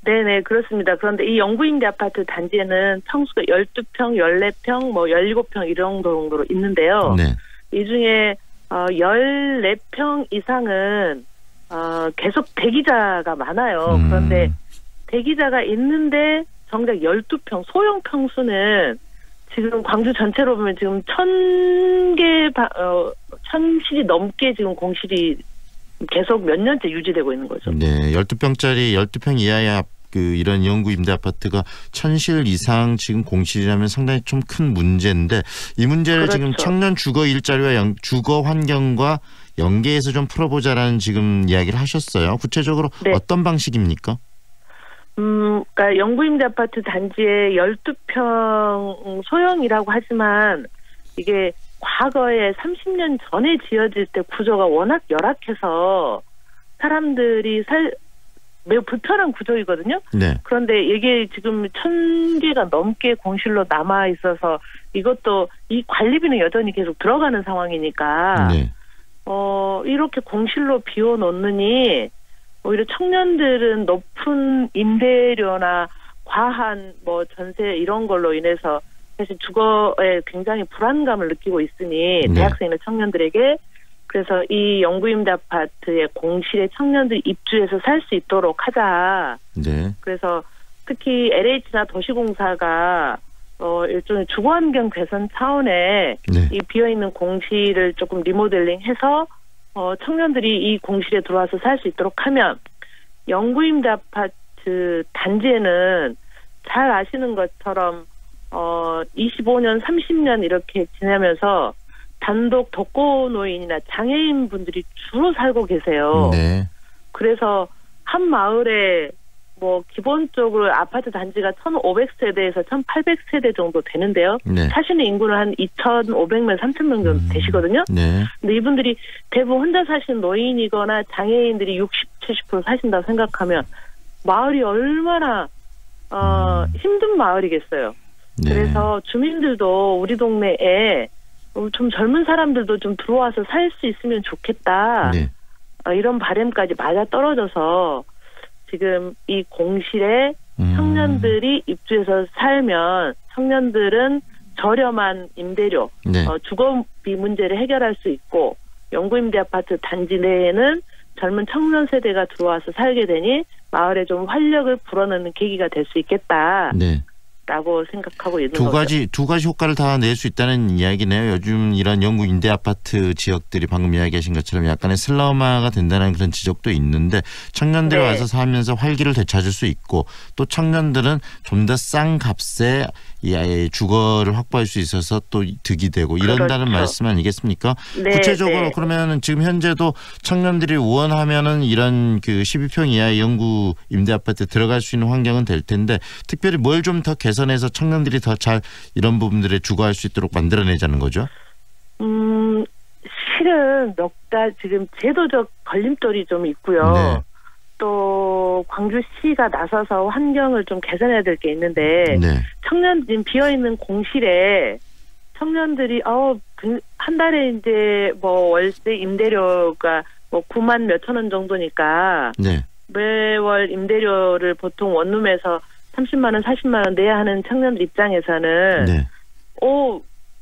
네네, 그렇습니다. 그런데 이 영구임대 아파트 단지에는 평수가 12평, 14평, 17평 이런 정도로 있는데요. 네. 이 중에 14평 이상은 계속 대기자가 많아요. 그런데 대기자가 있는데 정작 12평, 소형 평수는 지금 광주 전체로 보면 지금 1,000실이 넘게 지금 공실이 계속 몇 년째 유지되고 있는 거죠. 네, 12평 이하의 이런 영구 임대 아파트가 1,000실 이상 지금 공실이라면 상당히 좀 큰 문제인데, 이 문제를 그렇죠. 지금 청년 주거 일자리와 주거 환경과 연계해서 좀 풀어보자라는 지금 이야기를 하셨어요. 구체적으로 네. 어떤 방식입니까? 그러니까 영구임대 아파트 단지에 12평 소형이라고 하지만 이게 과거에 30년 전에 지어질 때 구조가 워낙 열악해서 사람들이 매우 불편한 구조이거든요. 네. 그런데 이게 지금 1,000개가 넘게 공실로 남아 있어서 이것도 이 관리비는 여전히 계속 들어가는 상황이니까 네. 이렇게 공실로 비워놓느니 오히려 청년들은 높은 임대료나 과한 뭐 전세 이런 걸로 인해서 사실 주거에 굉장히 불안감을 느끼고 있으니 네. 대학생이나 청년들에게 그래서 이 영구임대 아파트의 공실에 청년들이 입주해서 살 수 있도록 하자. 네. 그래서 특히 LH나 도시공사가 일종의 주거환경 개선 차원에 네. 이 비어있는 공실을 조금 리모델링해서 청년들이 이 공실에 들어와서 살 수 있도록 하면 영구임대 아파트 단지에는 잘 아시는 것처럼 25년, 30년 이렇게 지나면서 단독 독거노인이나 장애인 분들이 주로 살고 계세요. 네. 그래서 한 마을에 뭐 기본적으로 아파트 단지가 1,500세대에서 1,800세대 정도 되는데요. 네. 사시는 인구는 한 2,500명, 3,000명 정도 되시거든요. 네. 근데 이분들이 대부분 혼자 사시는 노인이거나 장애인들이 60, 70% 사신다고 생각하면 마을이 얼마나 힘든 마을이겠어요. 네. 그래서 주민들도 우리 동네에 좀 젊은 사람들도 좀 들어와서 살 수 있으면 좋겠다. 네. 이런 바람까지 맞아떨어져서 지금 이 공실에 청년들이 입주해서 살면 청년들은 저렴한 임대료, 네. 주거비 문제를 해결할 수 있고 영구임대 아파트 단지 내에는 젊은 청년 세대가 들어와서 살게 되니 마을에 좀 활력을 불어넣는 계기가 될 수 있겠다. 네. 라고 생각하고 있는 두 가지 효과를 다 낼 수 있다는 이야기네요. 요즘 이런 영구 임대 아파트 지역들이 방금 이야기하신 것처럼 약간의 슬럼화가 된다는 그런 지적도 있는데 청년들이 네. 와서 살면서 활기를 되찾을 수 있고 또 청년들은 좀 더 싼 값에 이 주거를 확보할 수 있어서 또 득이 되고 이런다는 그렇죠. 말씀 아니겠습니까? 네, 구체적으로 네. 그러면 지금 현재도 청년들이 원하면은 이런 그 12평 이하의 영구 임대 아파트 들어갈 수 있는 환경은 될 텐데 특별히 뭘 좀 더 개선해서 청년들이 더 잘 이런 부분들에 주거할 수 있도록 만들어내자는 거죠? 실은 몇 가지 지금 제도적 걸림돌이 좀 있고요. 네. 또 광주시가 나서서 환경을 좀 개선해야 될 게 있는데 네. 지금 비어있는 공실에 청년들이 한 달에 이제 뭐 월세 임대료가 뭐 9만 몇천 원 정도니까 네. 매월 임대료를 보통 원룸에서 30만 원, 40만 원 내야 하는 청년들 입장에서는 네.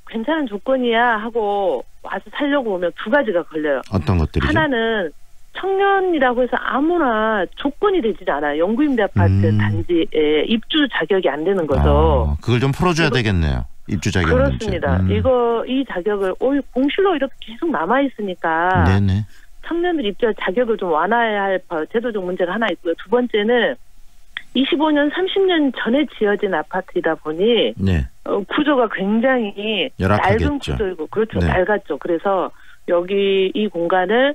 괜찮은 조건이야 하고 와서 살려고 오면 두 가지가 걸려요. 어떤 것들이죠? 하나는 청년이라고 해서 아무나 조건이 되지 않아요. 영구임대 아파트 단지에 입주 자격이 안 되는 거죠. 그걸 좀 풀어줘야 되겠네요. 입주 자격 그렇습니다. 문제. 이 자격을 공실로 이렇게 계속 남아 있으니까 네네. 청년들 입주 자격을 좀 완화해야 할 제도적 문제가 하나 있고요. 두 번째는 25년, 30년 전에 지어진 아파트이다 보니 네. 구조가 굉장히 열악하겠죠. 낡은 구조이고 그렇죠. 네. 낡았죠. 그래서 여기 이 공간을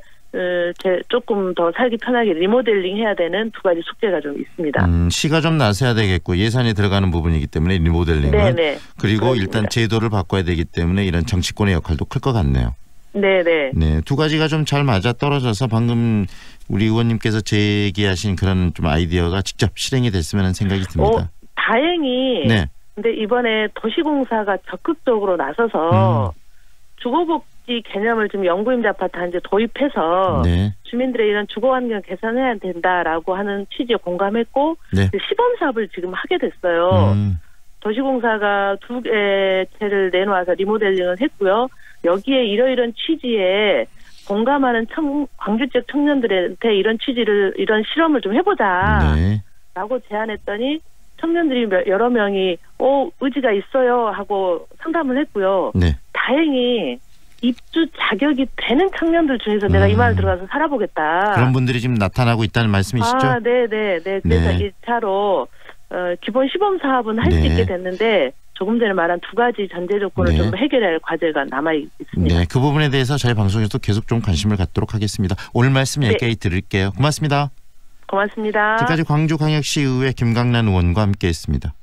조금 더 살기 편하게 리모델링 해야 되는 두 가지 숙제가 좀 있습니다. 시가 좀 나서야 되겠고 예산이 들어가는 부분이기 때문에 리모델링은 네네. 그리고 그렇습니다. 일단 제도를 바꿔야 되기 때문에 이런 정치권의 역할도 클 것 같네요. 네네. 네, 두 가지가 좀 잘 맞아 떨어져서 방금 우리 의원님께서 제기하신 그런 좀 아이디어가 직접 실행이 됐으면 하는 생각이 듭니다. 다행히. 네. 근데 이번에 도시공사가 적극적으로 나서서 주거복지 개념을 좀 영구임대 아파트 단지에 도입해서 네. 주민들의 이런 주거환경 개선해야 된다라고 하는 취지에 공감했고 네. 시범 사업을 지금 하게 됐어요. 도시공사가 2개 채를 내놓아서 리모델링을 했고요. 여기에 이러이런 취지에 공감하는 광주 지역 청년들한테 이런 실험을 좀 해보자. 네. 라고 제안했더니 청년들이 여러 명이 의지가 있어요 하고 상담을 했고요. 네. 다행히 입주 자격이 되는 청년들 중에서 내가 이 마을 들어가서 살아보겠다. 그런 분들이 지금 나타나고 있다는 말씀이시죠? 네네네. 그래서 네. 1차로 기본 시범 사업은 할 수 네. 있게 됐는데 조금 전에 말한 두 가지 전제 조건을 네. 좀 해결해야 할 과제가 남아 있습니다. 네, 그 부분에 대해서 저희 방송에서도 계속 좀 관심을 갖도록 하겠습니다. 오늘 말씀 여기까지 드릴게요. 고맙습니다. 고맙습니다. 지금까지 광주광역시의회 김강란 의원과 함께했습니다.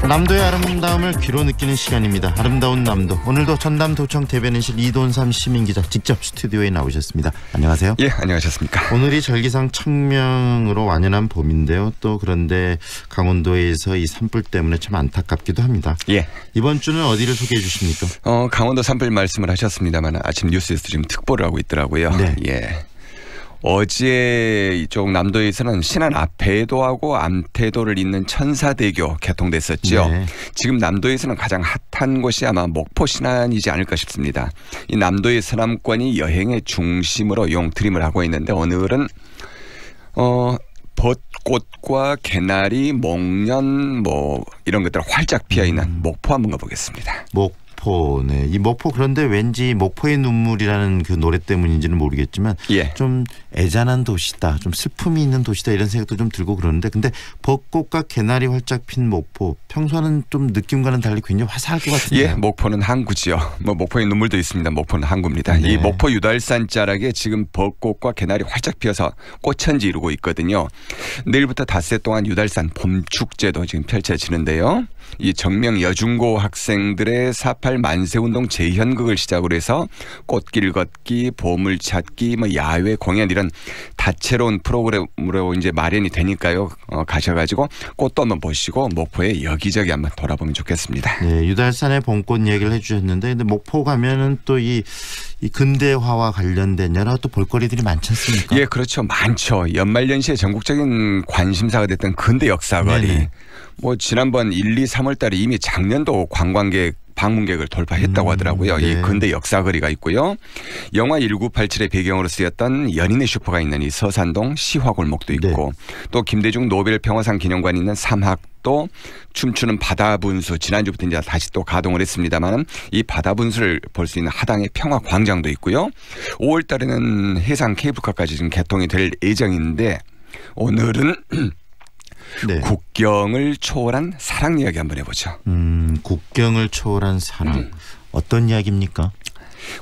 남도의 아름다움을 귀로 느끼는 시간입니다. 아름다운 남도. 오늘도 전남도청 대변인실 이돈삼 시민기자 직접 스튜디오에 나오셨습니다. 안녕하세요. 예, 안녕하셨습니까. 오늘이 절기상 청명으로 완연한 봄인데요. 또 그런데 강원도에서 이 산불 때문에 참 안타깝기도 합니다. 예. 이번 주는 어디를 소개해 주십니까? 강원도 산불 말씀을 하셨습니다만 아침 뉴스에서 지금 특보를 하고 있더라고요. 네. 예. 어제 이쪽 남도에서는 신안 앞배도하고 암태도를 잇는 천사대교 개통됐었죠. 네. 지금 남도에서는 가장 핫한 곳이 아마 목포 신안이지 않을까 싶습니다. 이 남도의 서남권이 여행의 중심으로 용트림을 하고 있는데 오늘은 벚꽃과 개나리, 목련 뭐 이런 것들 활짝 피어있는 목포 한번 가보겠습니다. 목포, 네. 이 목포 그런데 왠지 목포의 눈물이라는 그 노래 때문인지는 모르겠지만 예. 좀 애잔한 도시다, 좀 슬픔이 있는 도시다 이런 생각도 좀 들고 그러는데 근데 벚꽃과 개나리 활짝 핀 목포 평소와는 좀 느낌과는 달리 굉장히 화사할 것 같은데요. 예, 목포는 항구지요. 뭐 목포의 눈물도 있습니다. 목포는 항구입니다. 네. 이 목포 유달산 자락에 지금 벚꽃과 개나리 활짝 피어서 꽃천지 이루고 있거든요. 내일부터 닷새 동안 유달산 봄축제도 지금 펼쳐지는데요. 이 정명 여중고 학생들의 4.8 만세운동 재현극을 시작으로 해서 꽃길 걷기, 보물 찾기, 뭐 야외 공연 이런 다채로운 프로그램으로 이제 마련이 되니까요. 가셔가지고 꽃도 한번 보시고 목포에 여기저기 한번 돌아보면 좋겠습니다. 네, 유달산의 봄꽃 얘기를 해주셨는데 근데 목포 가면은 또 이 근대화와 관련된 여러 또 볼거리들이 많지 않습니까? 예, 그렇죠. 많죠. 연말연시에 전국적인 관심사가 됐던 근대 역사거리. 네네. 뭐 지난번 1, 2, 3월 달에 이미 작년도 관광객 방문객을 돌파했다고 하더라고요. 네. 이 근대 역사거리가 있고요. 영화 1987의 배경으로 쓰였던 연인의 슈퍼가 있는 이 서산동 시화골목도 있고 또 김대중 노벨 평화상 기념관이 있는 삼학도 춤추는 바다분수 지난주부터 이제 다시 또 가동을 했습니다만 이 바다분수를 볼 수 있는 하당의 평화광장도 있고요. 5월 달에는 해상 케이블카까지 지금 개통이 될 예정인데 오늘은 네. 국경을 초월한 사랑 이야기 한번 해보죠. 국경을 초월한 사랑. 어떤 이야기입니까?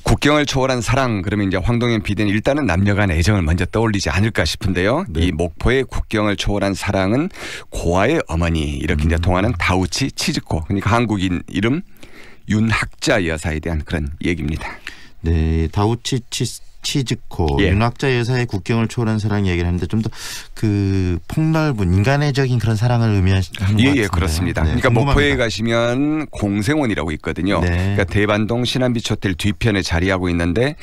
국경을 초월한 사랑 그러면 이제 황동현 PD는 일단은 남녀 간 애정을 먼저 떠올리지 않을까 싶은데요. 이 목포의 국경을 초월한 사랑은 고아의 어머니 이렇게 이제 통하는 다우치 치즈코 그러니까 한국인 이름 윤학자 여사에 대한 그런 얘기입니다. 네, 다우치 치즈코 예. 윤학자 여사의 국경을 초월한 사랑 얘기를 하는데 좀 더 그 폭넓은 인간애적인 그런 사랑을 의미하는 것 같은데요. 예, 그렇습니다. 네, 그러니까 궁금합니다. 목포에 가시면 공생원이라고 있거든요. 네. 그러니까 대반동 신안비치 호텔 뒤편에 자리하고 있는데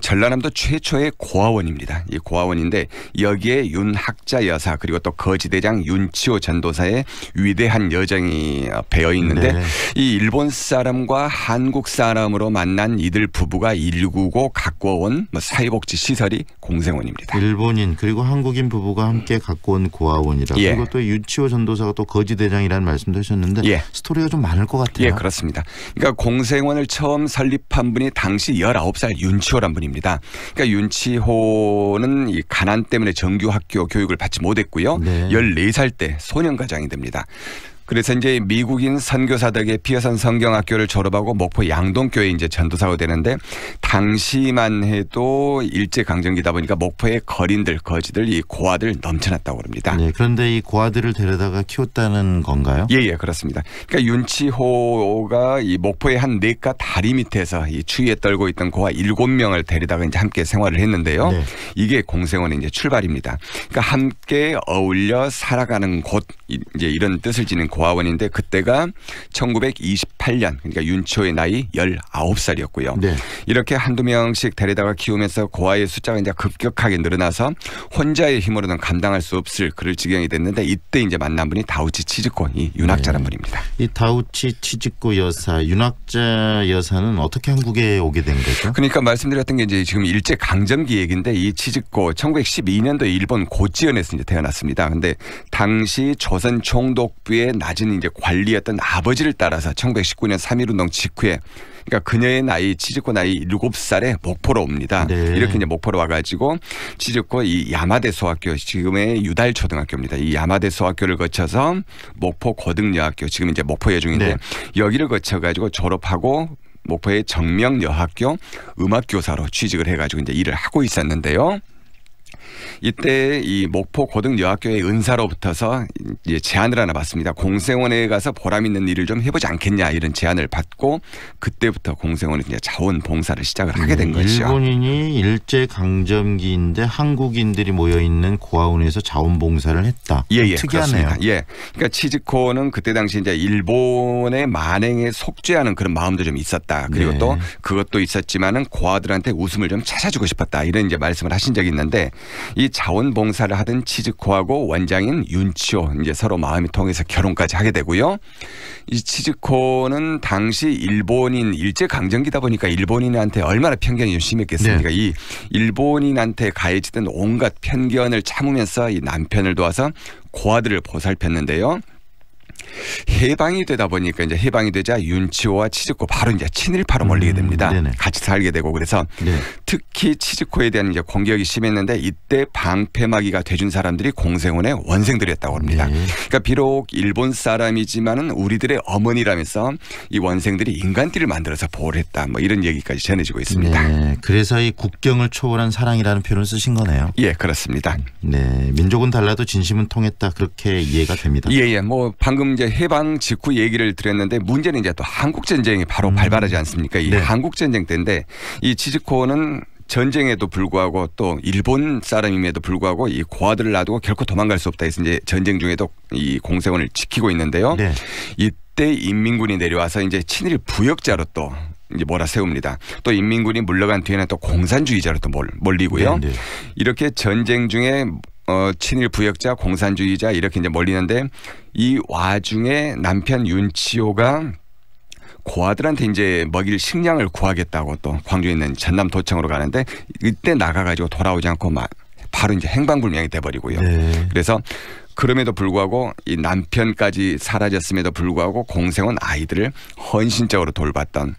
전라남도 최초의 고아원입니다. 이 고아원인데 여기에 윤학자 여사 그리고 또 거지대장 윤치호 전도사의 위대한 여정이 배어 있는데 네. 이 일본 사람과 한국 사람으로 만난 이들 부부가 일구고 갖고 온 사회복지 시설이 공생원입니다. 일본인 그리고 한국인 부부가 함께 갖고 온 고아원이라 예. 그리고 또 윤치호 전도사가 또 거지대장이라는 말씀도 하셨는데 예. 스토리가 좀 많을 것 같아요. 예, 그렇습니다. 그러니까 공생원을 처음 설립한 분이 당시 19살 윤치호란 분입니다. 그러니까 윤치호는 이 가난 때문에 정규학교 교육을 받지 못했고요. 네. 14살 때 소년가장이 됩니다. 그래서 이제 미국인 선교사덕의 피어선 성경학교를 졸업하고 목포 양동교에 이제 전도사가 되는데 당시만 해도 일제 강점기다 보니까 목포의 거린들, 거지들, 이 고아들 넘쳐났다고 그럽니다. 네, 그런데 이 고아들을 데려다가 키웠다는 건가요? 예, 그렇습니다. 그러니까 윤치호가 이 목포의 한 냇가 다리 밑에서 이 추위에 떨고 있던 고아 7명을 데리다가 이제 함께 생활을 했는데요. 네. 이게 공생원의 이제 출발입니다. 그러니까 함께 어울려 살아가는 곳 이제 이런 뜻을 지닌 고아원인데 그때가 1928년 그러니까 윤치호의 나이 19살이었고요. 네. 이렇게 한두 명씩 데려다가 키우면서 고아의 숫자가 이제 급격하게 늘어나서 혼자의 힘으로는 감당할 수 없을 그럴 지경이 됐는데 이때 이제 만난 분이 다우치 치즈코 이 윤학자란 분입니다. 이 다우치 치즈코 여사, 윤학자 여사는 어떻게 한국에 오게 된 거죠? 그러니까 말씀드렸던 게 이제 지금 일제 강점기 얘기인데 이 치즈코 1912년도에 일본 고지현에서 이제 태어났습니다. 근데 당시 조선 총독부의 낮은 이제 관리였던 아버지를 따라서 1919년 3.1운동 직후에 그러니까 그녀의 나이 치즈코 나이 7살에 목포로 옵니다. 네. 이렇게 이제 목포로 와가지고 치즈코 이 야마대 소학교 지금의 유달 초등학교입니다. 이 야마대 소학교를 거쳐서 목포 고등여학교 지금 이제 목포 예중인데 네. 여기를 거쳐가지고 졸업하고 목포의 정명여학교 음악교사로 취직을 해가지고 이제 일을 하고 있었는데요. 이때 이 목포 고등여학교의 은사로부터서 이제 제안을 하나 받습니다. 공생원에 가서 보람 있는 일을 좀 해보지 않겠냐 이런 제안을 받고 그때부터 공생원이 이제 자원봉사를 시작을 하게 된 거죠. 일본인이 일제 강점기인데 한국인들이 모여 있는 고아원에서 자원봉사를 했다. 예, 특이하네요. 그렇습니다. 예, 그러니까 치즈코는 그때 당시 이제 일본의 만행에 속죄하는 그런 마음도 좀 있었다. 그리고 네. 또 그것도 있었지만은 고아들한테 웃음을 좀 찾아주고 싶었다. 이런 이제 말씀을 하신 적이 있는데 이 자원봉사를 하던 치즈코하고 원장인 윤치호 이제 서로 마음이 통해서 결혼까지 하게 되고요. 이 치즈코는 당시 일본인 일제 강점기다 보니까 일본인한테 얼마나 편견이 좀 심했겠습니까? 네. 이 일본인한테 가해지던 온갖 편견을 참으면서 이 남편을 도와서 고아들을 보살폈는데요. 해방이 되다 보니까 이제 해방이 되자 윤치호와 치즈코 바로 이제 친일파로 몰리게 됩니다. 같이 살게 되고 그래서 특히 치즈코에 대한 이제 공격이 심했는데 이때 방패막이가 돼준 사람들이 공생원의 원생들이었다고 합니다. 그러니까 비록 일본 사람이지만은 우리들의 어머니라면서 이 원생들이 인간띠를 만들어서 보호를 했다. 뭐 이런 얘기까지 전해지고 있습니다. 네, 그래서 이 국경을 초월한 사랑이라는 표현을 쓰신 거네요. 예, 그렇습니다. 네, 민족은 달라도 진심은 통했다 그렇게 이해가 됩니다. 예, 뭐 방금 이제 해방 직후 얘기를 드렸는데 문제는 이제 또 한국 전쟁이 바로 발발하지 않습니까? 이 한국 전쟁 때인데 이 치즈코는 전쟁에도 불구하고 또 일본 사람임에도 불구하고 이 고아들을 놔두고 결코 도망갈 수 없다 해서 이제 전쟁 중에도 이 공생원을 지키고 있는데요. 이때 인민군이 내려와서 이제 친일 부역자로 또 이제 몰아세웁니다. 또 인민군이 물러간 뒤에는 또 공산주의자로 또 몰리고요. 이렇게 전쟁 중에 친일 부역자, 공산주의자 이렇게 이제 몰리는데 이 와중에 남편 윤치호가 고아들한테 이제 먹일 식량을 구하겠다고 또 광주에 있는 전남도청으로 가는데 이때 나가가지고 돌아오지 않고 막 바로 이제 행방불명이 돼버리고요. 그래서 그럼에도 불구하고 이 남편까지 사라졌음에도 불구하고 공생원 아이들을 헌신적으로 돌봤던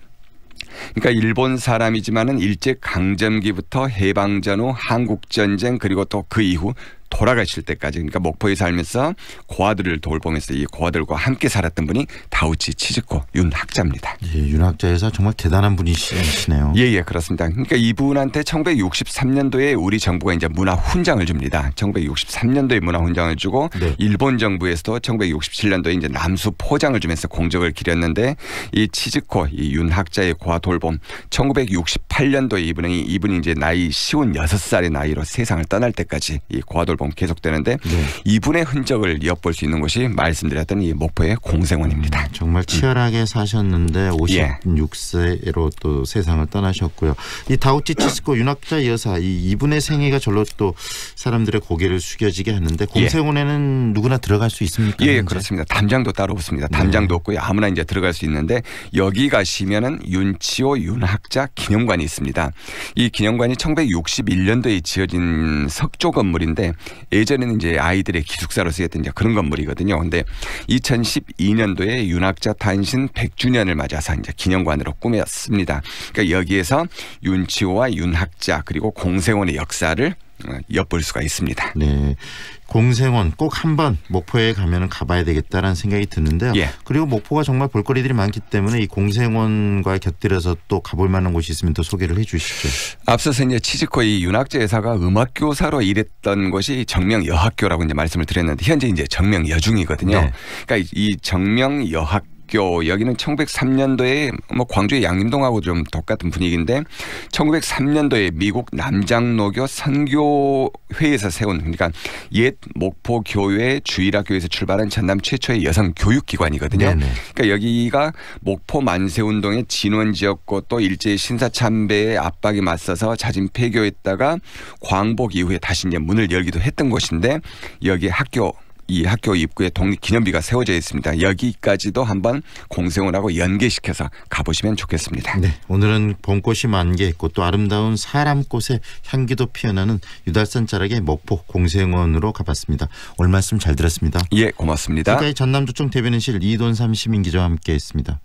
그러니까 일본 사람이지만은 일제 강점기부터 해방 전후 한국 전쟁 그리고 또 그 이후 돌아가실 때까지 그러니까 목포에 살면서 고아들을 돌보면서 이 고아들과 함께 살았던 분이 다우치 치즈코 윤학자입니다. 예, 윤학자에서 정말 대단한 분이시네요. 예, 그렇습니다. 그러니까 이분한테 1963년도에 우리 정부가 이제 문화훈장을 줍니다. 1963년도에 문화훈장을 주고 일본 정부에서도 1967년도에 이제 남수 포장을 주면서 공적을 기렸는데 이 치즈코 이 윤학자의 고아 돌봄 1968년도에 이분이 이제 나이 56살의 나이로 세상을 떠날 때까지 이 고아 돌봄 계속되는데 이분의 흔적을 엿볼 수 있는 곳이 말씀드렸던 이 목포의 공생원입니다. 정말 치열하게 사셨는데 56세로 또 세상을 떠나셨고요. 이 다우치 치즈코 윤학자 여사 이분의 생애가 절로 또 사람들의 고개를 숙여지게 하는데 공생원에는 누구나 들어갈 수 있습니까? 예, 그렇습니다. 담장도 따로 없습니다. 담장도 없고요. 아무나 이제 들어갈 수 있는데 여기 가시면은 윤치호 윤학자 기념관이 있습니다. 이 기념관이 1961년도에 지어진 석조 건물인데 예전에는 이제 아이들의 기숙사로 쓰였던 이제 그런 건물이거든요. 근데 2012년도에 윤학자 탄신 100주년을 맞아서 이제 기념관으로 꾸몄습니다. 그러니까 여기에서 윤치호와 윤학자 그리고 공생원의 역사를 엿볼 수가 있습니다. 네, 공생원 꼭 한번 목포에 가면은 가봐야 되겠다라는 생각이 드는데요. 그리고 목포가 정말 볼거리들이 많기 때문에 이 공생원과 곁들여서 또 가볼 만한 곳이 있으면 또 소개를 해주시죠. 앞서서 이제 치즈코 이 윤학자 여사가 음악교사로 일했던 곳이 정명여학교라고 이제 말씀을 드렸는데 현재 이제 정명여중이거든요. 그러니까 이 정명여학교 여기는 1903년도에 뭐 광주의 양림동하고 좀 똑같은 분위기인데 1903년도에 미국 남장로교 선교회에서 세운 그러니까 옛 목포 교회 주일학교에서 출발한 전남 최초의 여성 교육기관이거든요. 그러니까 여기가 목포 만세운동의 진원지였고 또 일제의 신사참배의 압박에 맞서서 자진 폐교했다가 광복 이후에 다시 이제 문을 열기도 했던 곳인데 여기 이 학교 입구에 독립기념비가 세워져 있습니다. 여기까지도 한번 공생원하고 연계시켜서 가보시면 좋겠습니다. 네, 오늘은 봄꽃이 만개했고 또 아름다운 사람꽃의 향기도 피어나는 유달산 자락의 목포 공생원으로 가봤습니다. 오늘 말씀 잘 들었습니다. 예, 고맙습니다. 지금까지 전남도청 대변인실 이돈삼 시민기자와 함께했습니다.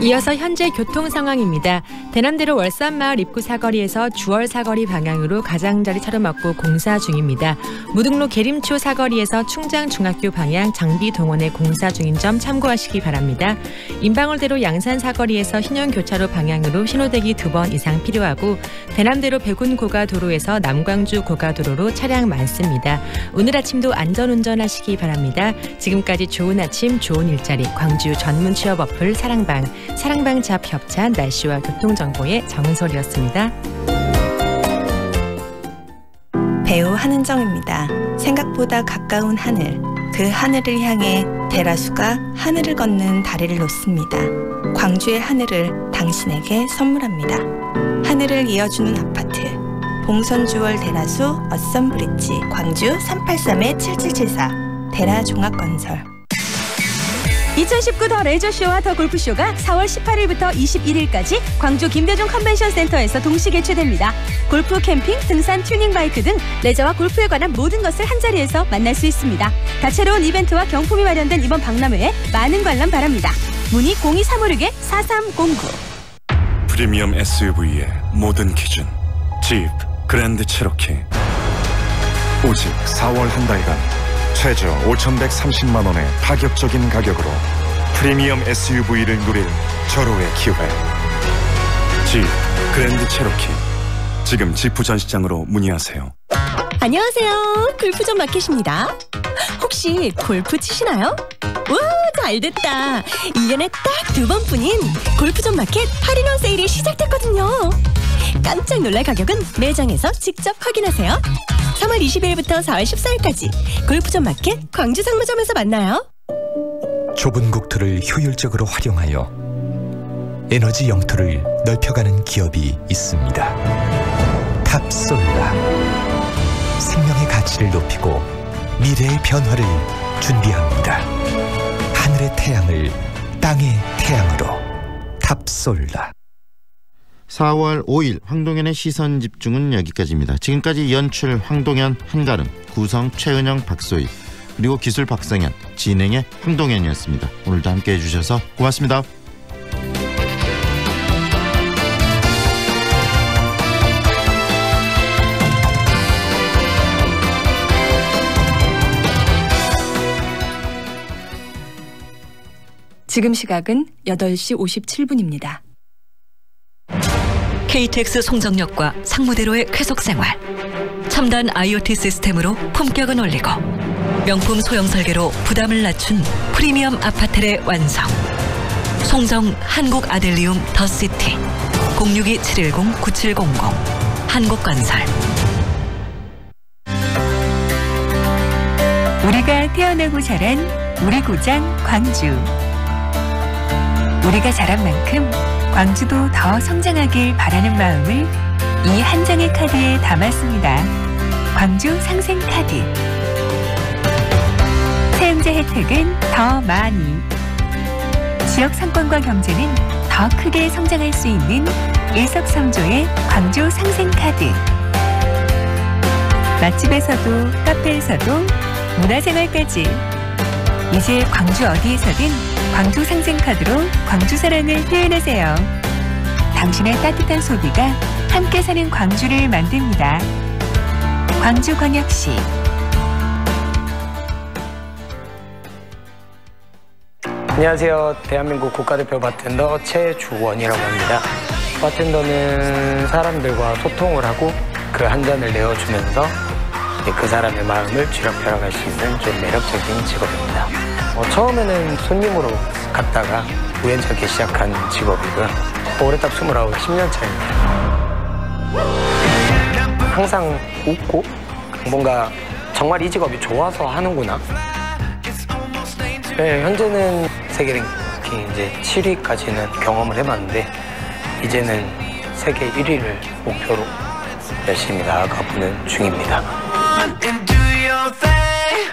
이어서 현재 교통 상황입니다. 대남대로 월산마을 입구 사거리에서 주월 사거리 방향으로 가장자리 차로막고 공사 중입니다. 무등로 계림초 사거리에서 충장중학교 방향 장비동원에 공사 중인 점 참고하시기 바랍니다. 인방울대로 양산 사거리에서 신용교차로 방향으로 신호대기 2번 이상 필요하고 대남대로 백운고가도로에서 남광주 고가도로로 차량 많습니다. 오늘 아침도 안전운전하시기 바랍니다. 지금까지 좋은 아침 좋은 일자리 광주 전문 취업 어플 사랑방 잡 협찬 날씨와 교통정보의 정은솔이었습니다. 배우 한은정입니다. 생각보다 가까운 하늘, 그 하늘을 향해 대라수가 하늘을 걷는 다리를 놓습니다. 광주의 하늘을 당신에게 선물합니다. 하늘을 이어주는 아파트 봉선주월 대라수 어썸브릿지 광주 383-7774 대라종합건설. 2019 더 레저쇼와 더 골프쇼가 4월 18일부터 21일까지 광주 김대중 컨벤션센터에서 동시 개최됩니다. 골프, 캠핑, 등산, 튜닝 바이크 등 레저와 골프에 관한 모든 것을 한자리에서 만날 수 있습니다. 다채로운 이벤트와 경품이 마련된 이번 박람회에 많은 관람 바랍니다. 문의 02356-4309. 프리미엄 SUV의 모든 기준 집 그랜드 체로키. 오직 4월 한 달간 최저 5,130만 원의 파격적인 가격으로 프리미엄 SUV를 누릴 절호의 기회. 집 그랜드 체로키. 지금 지프 전시장으로 문의하세요. 안녕하세요. 골프존 마켓입니다. 혹시 골프 치시나요? 와, 잘됐다. 1년에 딱 2번뿐인 골프존 마켓 할인원 세일이 시작됐거든요. 깜짝 놀랄 가격은 매장에서 직접 확인하세요. 3월 20일부터 4월 14일까지 골프존 마켓 광주 상무점에서 만나요. 좁은 국토를 효율적으로 활용하여 에너지 영토를 넓혀가는 기업이 있습니다. 탑솔라. 생명의 가치를 높이고 미래의 변화를 준비합니다. 하늘의 태양을 땅의 태양으로. 탑솔라. 4월 5일 황동현의 시선집중은 여기까지입니다. 지금까지 연출 황동현, 한가름, 구성 최은영, 박소희, 그리고 기술 박성현, 진행의 황동현이었습니다. 오늘도 함께해 주셔서 고맙습니다. 지금 시각은 8시 57분입니다. KTX 송정역과 상무대로의 쾌속생활. 첨단 IoT 시스템으로 품격은 올리고 명품 소형 설계로 부담을 낮춘 프리미엄 아파트의 완성. 송정 한국 아델리움 더시티 062-710-9700 한국건설. 우리가 태어나고 자란 우리 고장 광주. 우리가 자란 만큼 광주도 더 성장하길 바라는 마음을 이 한 장의 카드에 담았습니다. 광주 상생카드. 사용자 혜택은 더 많이. 지역 상권과 경제는 더 크게 성장할 수 있는 일석삼조의 광주 상생카드. 맛집에서도 카페에서도 문화생활까지. 이제 광주 어디에서든 광주 상생카드로 광주 사랑을 표현하세요. 당신의 따뜻한 소비가 함께 사는 광주를 만듭니다. 광주광역시. 안녕하세요. 대한민국 국가대표 바텐더 최주원이라고 합니다. 바텐더는 사람들과 소통을 하고 그 한 잔을 내어주면서 그 사람의 마음을 쥐락펴락할 수 있는 좀 매력적인 직업입니다. 처음에는 손님으로 갔다가 우연찮게 시작한 직업이고요. 올해 딱 29, 10년 차입니다. 항상 웃고 뭔가 정말 이 직업이 좋아서 하는구나. 네, 현재는 세계 랭킹 이제 7위까지는 경험을 해봤는데 이제는 세계 1위를 목표로 열심히 나아가보는 중입니다.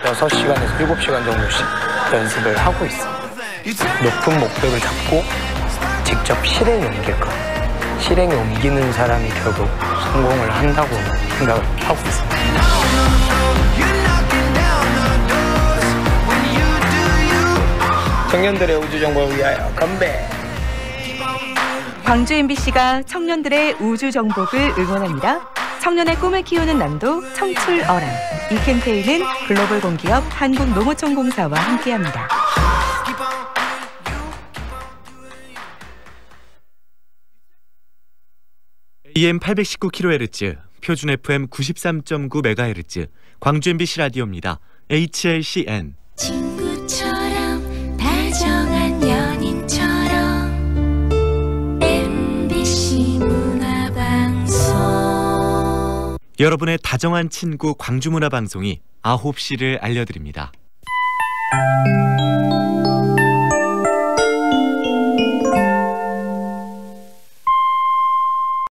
6시간에서 7시간 정도씩 연습을 하고 있습니다. 높은 목표를 잡고 직접 실행에 옮길 것. 실행에 옮기는 사람이 결국 성공을 한다고 생각을 하고 있습니다. 청년들의 우주정보를 위하여 건배! 광주 MBC가 청년들의 우주 정복을 응원합니다. 청년의 꿈을 키우는 남도 청출어람. 이 캠페인은 글로벌 공기업 한국농어촌공사와 함께합니다. AM 819kHz, 표준 FM 93.9MHz, 광주 MBC 라디오입니다. HLCN. 친구처럼 다정한 연인처럼 MBC 문화방송. 여러분의 다정한 친구 광주문화방송이 9시를 알려드립니다.